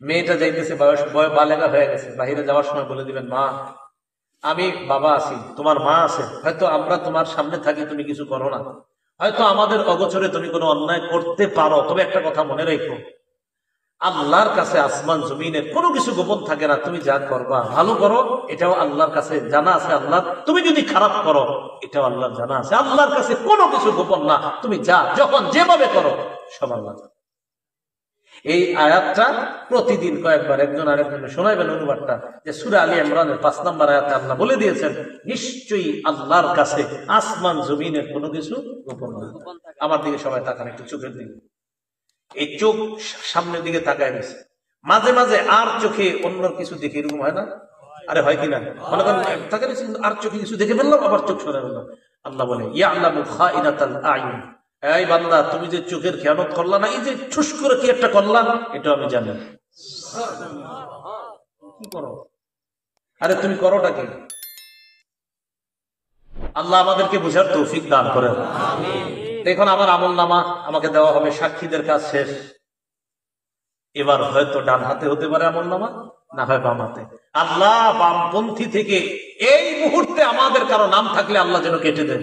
মেয়েটা যাইতেছে, বয়স বালেগা হয়ে গেছে, বাহিরে যাওয়ার সময় বলে দিবেন, মা আমি বাবা আছি, তোমার মা আছে, হয়তো আমরা তোমার সামনে থাকি, তুমি কিছু করো না, হয়তো আমাদের অগোচরে তুমি কোনো অন্যায় করতে পারো, তবে একটা কথা মনে রেখো, আল্লাহর কাছে আসমান জমিনের কোনো কিছু গোপন থাকে না, তুমি যা করবা ভালো করো এটাও আল্লাহর কাছে জানা আছে, আল্লাহ তুমি যদি খারাপ করো এটাও আল্লাহর জানা আছে, আল্লাহর কাছে কোনো কিছু গোপন না, তুমি যা যখন যেভাবে করো সব আল্লাহ। এই আয়াতটা প্রতিদিন কয়েকবার একজন আরেকজনে শোনাইবেন অনুবাদটা, যে সূরা আলী ইমরানের 5 নম্বর আয়াতে আল্লাহ বলে দিয়েছেন নিশ্চয়ই আল্লাহর কাছে আসমান জমিনের কোনো কিছু গোপন না। আমার দিকে সবাই তাকান, একটু চোখের দিকে, এই চোখ সামনের দিকে তাকায় গেছে, মাঝে মাঝে আর চোখে অন্য কিছু দেখে, এরকম হয় না? আরে হয় কিনা মনে করেন তাকায় আর চোখে কিছু দেখে ফেললাম, আবার চোখ সরে ফেললাম। আল্লাহ বলে ইয়ালামু খাইনাতাল আয়ুন, এই বান্দা তুমি যে চোখের খেয়ানত করলা না, এই যে ঠুস করে কি একটা করলাম, এটা আমি জানি। কি করো? আরে তুমি করোটা কি? আল্লাহ আমাদেরকে বুঝার তৌফিক দান করেন। এখন আমার আমল নামা আমাকে দেওয়া হবে, সাক্ষীদের কাজ শেষ, এবার হয়তো ডান হাতে হতে পারে আমল নামা, না হয় বাম হাতে। আল্লাহ বামপন্থী থেকে এই মুহূর্তে আমাদের কারো নাম থাকলে আল্লাহ যেন কেটে দেন।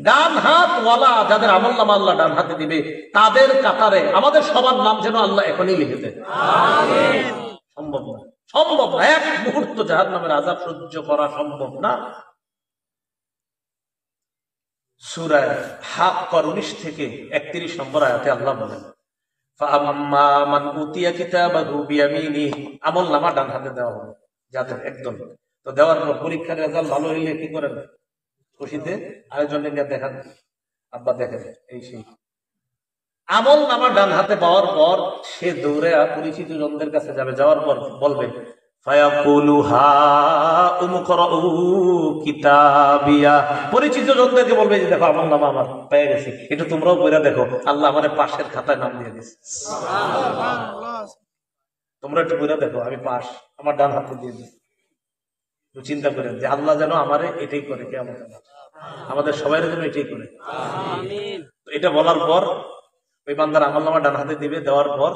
ডান হাত ওয়ালা যাদের আমল নামা আল্লাহ ডান হাতে দিবে, তাদের কাতারে আমাদের সবার নাম যেন আল্লাহ এখনই লিখে দেন। সম্ভব না, সম্ভব না, এক মুহূর্ত জাহান্নামের আযাব সহ্য করা সম্ভব না। সূরা হাক্ক 19 থেকে 31 নম্বর আয়াতে আল্লাহ বলেন ফাআম্মা মান উতিয়া কিতাবাহু বিয়ামিনিহি, আমল নামা ডান হাতে দেওয়া হবে যাদের একদম। তো দেওয়ার পর পরীক্ষার রেজাল্ট ভালো হইলে কি করেন? খুশিতে আরেকজনকে দেখান, আব্বা দেখেন এই সেই। আমল নামা ডান হাতে পাওয়ার পর সে দৌড়ে পরিচিত জনদের কাছে যাবে, যাওয়ার পর বলবে ফায়াকুলু হা উমকরাউ কিতাবিয়া, পরিচিত জনদেরকে বলবে যে দেখো আমল নামা আমার পেয়ে গেছি, একটু তোমরাও পড়ে দেখো, আল্লাহ আমার পাশের খাতায় নাম দিয়ে দিয়েছে, তোমরা একটু পড়ে দেখো আমি পাশ, আমার ডান হাতে দিয়ে দিয়েছে। চিন্তা করেন যে আল্লাহ যেন আমারে এটাই করে, কে আমাদের সবাই যেন এটাই করে। এটা বলার পর ওই বান্দার আমল নামা ডান হাতে দিবে, দেওয়ার পর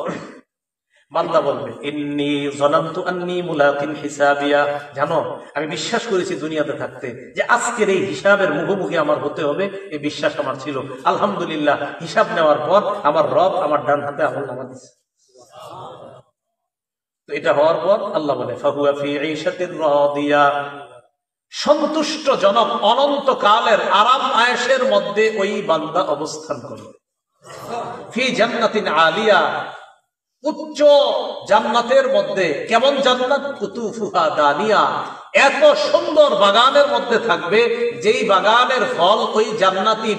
বান্দা বলবে ইন্নী যানানতু আন্নী মুলাকিন হিসাবিয়া, জানো আমি বিশ্বাস করেছি দুনিয়াতে থাকতে যে আজকের এই হিসাবের মুখোমুখি আমার হতে হবে, এই বিশ্বাস আমার ছিল। আলহামদুলিল্লাহ হিসাব নেওয়ার পর আমার রব আমার ডান হাতে আমল নামা দিয়েছে। তো এটা হওয়ার পর আল্লাহ বলে ফাহুয়া ফি ঈশাতির রাদিয়া, সন্তুষ্টজনক অনন্তকালের আরাম আয়েশের মধ্যে ওই বান্দা অবস্থান করবে। ফি জান্নাতিন আলিয়া, উচ্চ জান্নাতের মধ্যে। কেমন জান্নাত? কুতুফুহা দানিয়া, এত সুন্দর বাগানের মধ্যে থাকবে যেই বাগানের ফল ওই জান্নাতি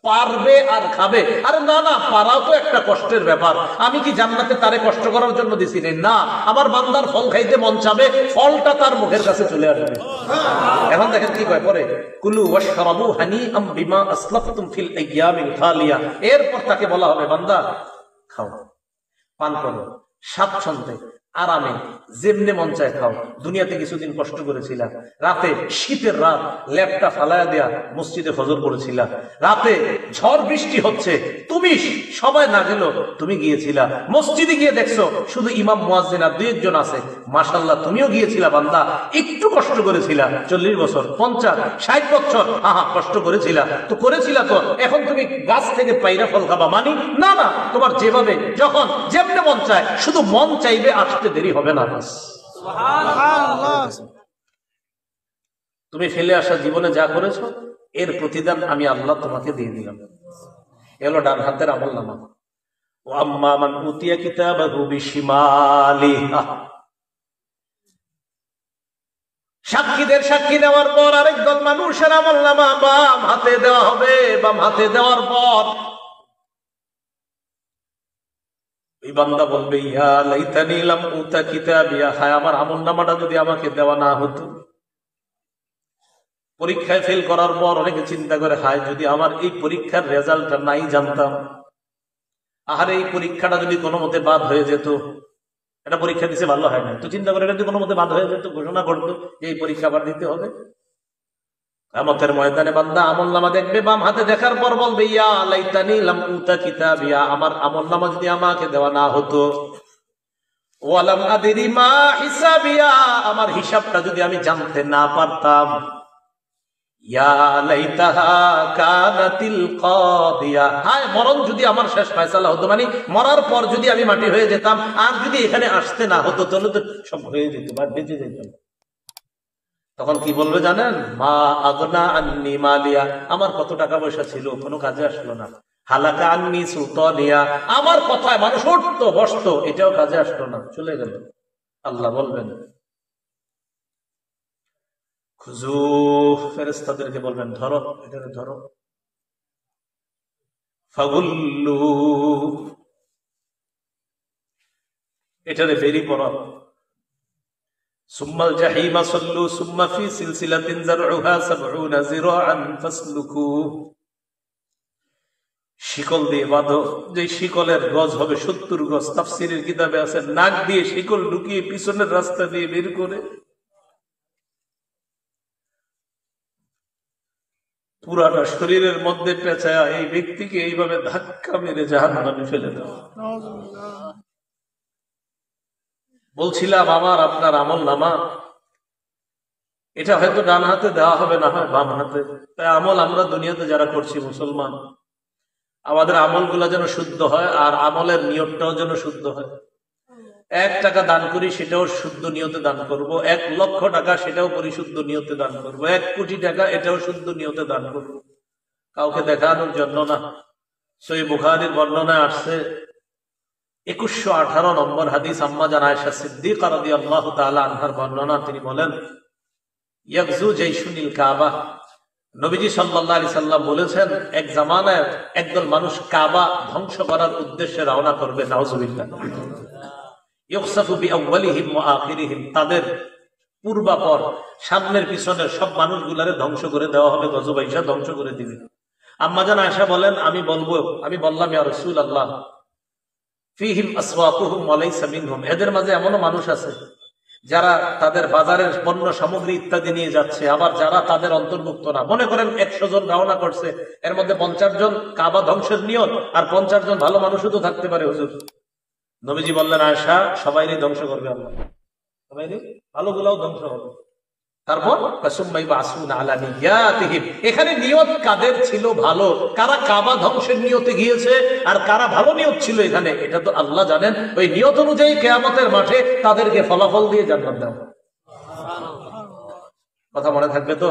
পারবে আর খাবে। আরে না না, পারাও তো একটা কষ্টের ব্যাপার। আমি কি জান্নাতে তারে কষ্ট করার জন্য দিছি না? আমার বান্দার ফল খাইতে মন চাবে, ফলটা তার মুখের কাছে চলে আসবে। এখন দেখেন কি কয় পরে, কুলু ওয়াশরাবু হানিআম বিমা আসলাফতুম ফিল আইয়ামিল খালিয়া। এরপর তাকে বলা হবে বান্দা খাও, পান করো, স্বাচ্ছন্দ্যে আরামে যেমনে মন চায় খাও। দুনিয়াতে কিছুদিন কষ্ট করেছিলাম, রাতে শীতের রাত ল্যাপটা ফালায়া দেয়া মসজিদে ফজর করেছিলাম, রাতে ঝড় বৃষ্টি হচ্ছে, তুমি সবাই না গেল তুমি গিয়েছিলা মসজিদে, গিয়ে দেখছো শুধু ইমাম মুয়াজ্জিন আর 2-1 আছে, মাশাআল্লাহ তুমিও গিয়েছিলা বান্দা, একটু কষ্ট করেছিলা, 40 বছর 50 60 বছর কষ্ট করেছিলা, তো করেছিলা তো এখন তুমি গাছ থেকে পাইরা ফল খাবা মানি? না না, তোমার যেভাবে যখন যেমনে মন চায়, শুধু মন চাইবে, আসতে দেরি হবে না। তুমি ফেলে আসা জীবনে যা করেছো এর প্রতিদান আমি আল্লাহ তোমাকে দিয়ে দিলাম। এলো ডান হাতের আমল নামা। ও আম্মা মান উতিয়া কিতাবাহু বিশিমালিহি, সাক্ষীদের সাক্ষী দেওয়ার পর আরেকদল মানুষের আমল নামা বাম হাতে দেওয়া হবে। বাম হাতে দেওয়ার পর এই বান্দা বলবে ইয়া লাইতানি লাম উতা কিতাবিয়া, হায় আমার আমল নামাটা যদি আমাকে দেওয়া না হতো। পরীক্ষায় ফেল করার পর অনেকে চিন্তা করে, হায় যদি আমার এই পরীক্ষার রেজাল্টটা নাই জানতাম, আর এই পরীক্ষাটা যদি কোনো মতে বাদ হয়ে যেত, এটা পরীক্ষা দিতে ভালো হয় না, তো চিন্তা করে এটা যদি কোনো মতে বাদ হয়ে যেত, ঘোষণা করতো যে এই পরীক্ষা আবার দিতে হবে, কিয়ামতের ময়দানে বান্দা আমলনামা দেখবে, বাম হাতে দেখার পর বলবে ইয়া লাইতানি লাম উতা কিতাবিয়া, আমার আমলনামা যদি আমাকে দেওয়া না হতো, ওয়ালাম আদরি মা হিসাবিয়া, আমার হিসাবটা যদি আমি জানতে না পারতাম, ইয়া লাইতাহা কানাতিল কাদিয়া, হায় মরণ যদি আমার শেষ ফয়সালা হতো, মানে মরার পর যদি আমি মাটি হয়ে যেতাম আর যদি এখানে আসতে না হতো তাহলে তো সব হয়ে যেত বা বেঁচে যেতাম। তখন কি বলবে জানেন? মা আগনা আন্নি মালিয়া, আমার কত টাকা পয়সা ছিল কোনো কাজে আসলো না। হালাকা আন্নি সুলতানিয়া, আমার কথায় মানুষ উঠতো বসতো, এটাও কাজে আসলো না, চলে গেল। আল্লাহ বলবেন খুজু, ফেরেশতাদেরকে বলবেন ধরো, এটাকে ধরো, ফাগুল্লু, এটারে বেরি পড়ো, সুম্মাল জাহিমা সাল্লু সুম্মা ফি সিলসিলাতিন যারউহা ৭০ যিরাআন ফাসলুকু, শিকল দিয়ে বাঁধো, যে শিকলের গজ হবে ৭০ গজ। তাফসীরের কিতাবে আছে নাক দিয়ে শিকল ঢুকিয়ে পিছনের রাস্তা দিয়ে বের করে পুরাটা শরীরের মধ্যে পেঁচায়া এই ব্যক্তিকে এইভাবে ধাক্কা মেরে জাহান্নামে ফেলে দাও। বলছিলাম আমার আপনার আমল নামা, এটা হয়তো ডান হাতে দেওয়া হবে, না হয় বাম হাতে। তাই আমল আমরা দুনিয়াতে যারা করছি মুসলমান, আমাদের আমল গুলা যেন শুদ্ধ হয়, আর আমলের নিয়তটাও যেন শুদ্ধ হয়। ১ টাকা দান করি, সেটাও শুদ্ধ নিয়তে দান করব। ১ লক্ষ টাকা, সেটাও পরিশুদ্ধ নিয়তে দান করব। ১ কোটি টাকা, এটাও শুদ্ধ নিয়তে দান করব, কাউকে দেখানোর জন্য না। সহিহ বুখারীর বর্ণনায় আসছে ২১১৮ নম্বর হাদিস, আম্মা জান আয়েশা সিদ্দিকা রাদিয়াল্লাহু তাআলা আনহার বর্ণনা। তিনি বলেন ইয়াগজু জাইশুনিল কাবা, নবীজি সাল্লাল্লাহু আলাইহি সাল্লাম বলেছেন এক জামানায় একদল মানুষ কাবা ধ্বংস করার উদ্দেশ্যে রওনা করবে। নাউযুবিল্লাহ। ইউখসাফু বিআউয়ালিহিম ওয়া আখিরিহিম, তাদের পূর্বাপর সামনের পিছনের সব মানুষগুলারে ধ্বংস করে দেওয়া হবে, গজবাইশা ধ্বংস করে দিবে। আম্মা জান আয়েশা বলেন আমি বললাম ইয়া রাসূলুল্লাহ, ফিহিম আসওয়াকুহুম ওয়া লাইসা মিনহুম, এদের মাঝে এমনও মানুষ আছে যারা তাদের বাজারের পণ্য সামগ্রী ইত্যাদি নিয়ে যাচ্ছে, আবার যারা তাদের অন্তর্ভুক্ত না। মনে করেন ১০০ জন রওনা করছে, এর মধ্যে ৫০ জন কাবা ধ্বংসের নিয়ত, আর ৫০ জন ভালো মানুষও তো থাকতে পারে হুজুর। নবীজি বললেন আয়েশা, সবাইরই ধ্বংস করবে আল্লাহ, সবাইরই, ভালোগুলাও ধ্বংস হবে। তারপর এখানে নিয়ত কাদের ছিল ভালো, কারা কাবা ধ্বংসের নিয়তে গিয়েছে আর কারা ভালো নিয়ত ছিল এখানে, এটা তো আল্লাহ জানেন। ওই নিয়ত অনুযায়ী কিয়ামতের মাঠে তাদেরকে ফলাফল দিয়ে জান্নাত দেওয়া। কথা মনে থাকবে তো?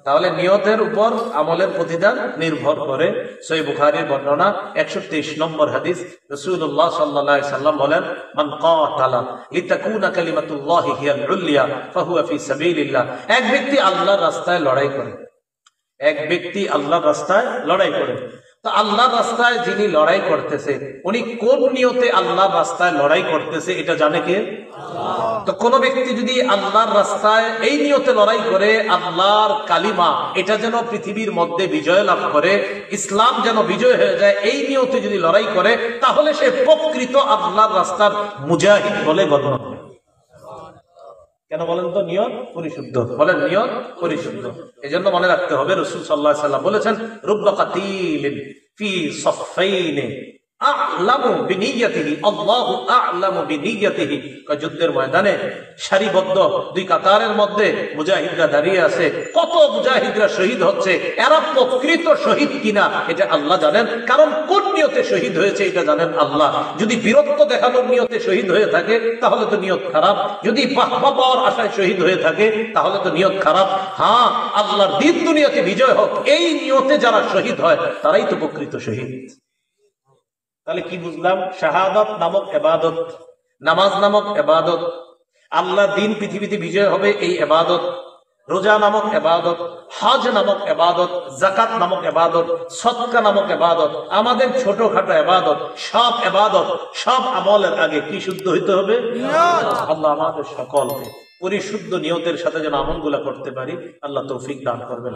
তাহলে নিয়তের উপর আমলের প্রতিদান নির্ভর করে। সহিহ বুখারীর বর্ণনা ১২৩ নম্বর হাদিস, রাসূলুল্লাহ সাল্লাল্লাহু আলাইহি সাল্লাম বলেন মান কাতালা লিতাকুনা কালিমাতুল্লাহি হিয়াল উলিয়া ফাহুয়া ফি সাবিলিল্লাহ, এক ব্যক্তি আল্লাহর রাস্তায় লড়াই করে, এক ব্যক্তি আল্লাহর রাস্তায় লড়াই করে। তো আল্লাহর রাস্তায় যিনি লড়াই করতেছে, উনি কোন নিয়তে আল্লাহর রাস্তায় লড়াই করতেছে এটা জানে কে? তো কোন ব্যক্তি যদি আল্লাহর রাস্তায় এই নিয়তে লড়াই করে, আল্লাহর কালিমা এটা যেন পৃথিবীর মধ্যে বিজয় লাভ করে, ইসলাম যেন বিজয় হয়ে যায়, এই নিয়তে যদি লড়াই করে, তাহলে সে প্রকৃত আল্লাহর রাস্তার মুজাহিদ বলে গণ্য হবে। কেন বলেন তো? নিয়ত পরিশুদ্ধ, বলেন নিয়ত পরিশুদ্ধ। এই জন্য মনে রাখতে হবে, রাসূল সাল্লাল্লাহু আলাইহি সাল্লাম বলেছেন রুব্বা কাতিলিন ফি সাফফাইনি আ'লামু বিনিয়াতিহি, আল্লাহু আ'লামু বিনিয়াতিহি। যুদ্ধের ময়দানে সারিবদ্ধ ২ কাতারের মধ্যে মুজাহিদরা দাঁড়িয়ে আছে, কত মুজাহিদরা শহীদ হচ্ছে, এরা প্রকৃত শহীদ কিনা এটা আল্লাহ জানেন। কারণ কোন নিয়তে শহীদ হয়েছে এটা জানেন আল্লাহ। যদি বীরত্ব দেখানোর নিয়তে শহীদ হয়ে থাকে তাহলে তো নিয়ত খারাপ, যদি বাহবা পাওয়ার আশায় শহীদ হয়ে থাকে তাহলে তো নিয়ত খারাপ। হ্যাঁ, আল্লাহর দিন দুনিয়াতে বিজয় হোক, এই নিয়তে যারা শহীদ হয় তারাই তো প্রকৃত শহীদ। তাহলে কি বুঝলাম? শাহাদাত নামক ইবাদত, নামাজ নামক ইবাদত, আল্লাহ দিন পৃথিবীতে বিজয় হবে এই ইবাদত, রোজা নামক ইবাদত, হজ নামক ইবাদত, যাকাত নামক ইবাদত, সদকা নামক ইবাদত, আমাদের ছোটখাটো ইবাদত, সব ইবাদত, সব আমলের আগে কি শুদ্ধ হইতে হবে? আল্লাহ আমাদের সকলকে পরিশুদ্ধ নিয়তের সাথে যেন আমলগুলা করতে পারি, আল্লাহ তৌফিক দান করবেন।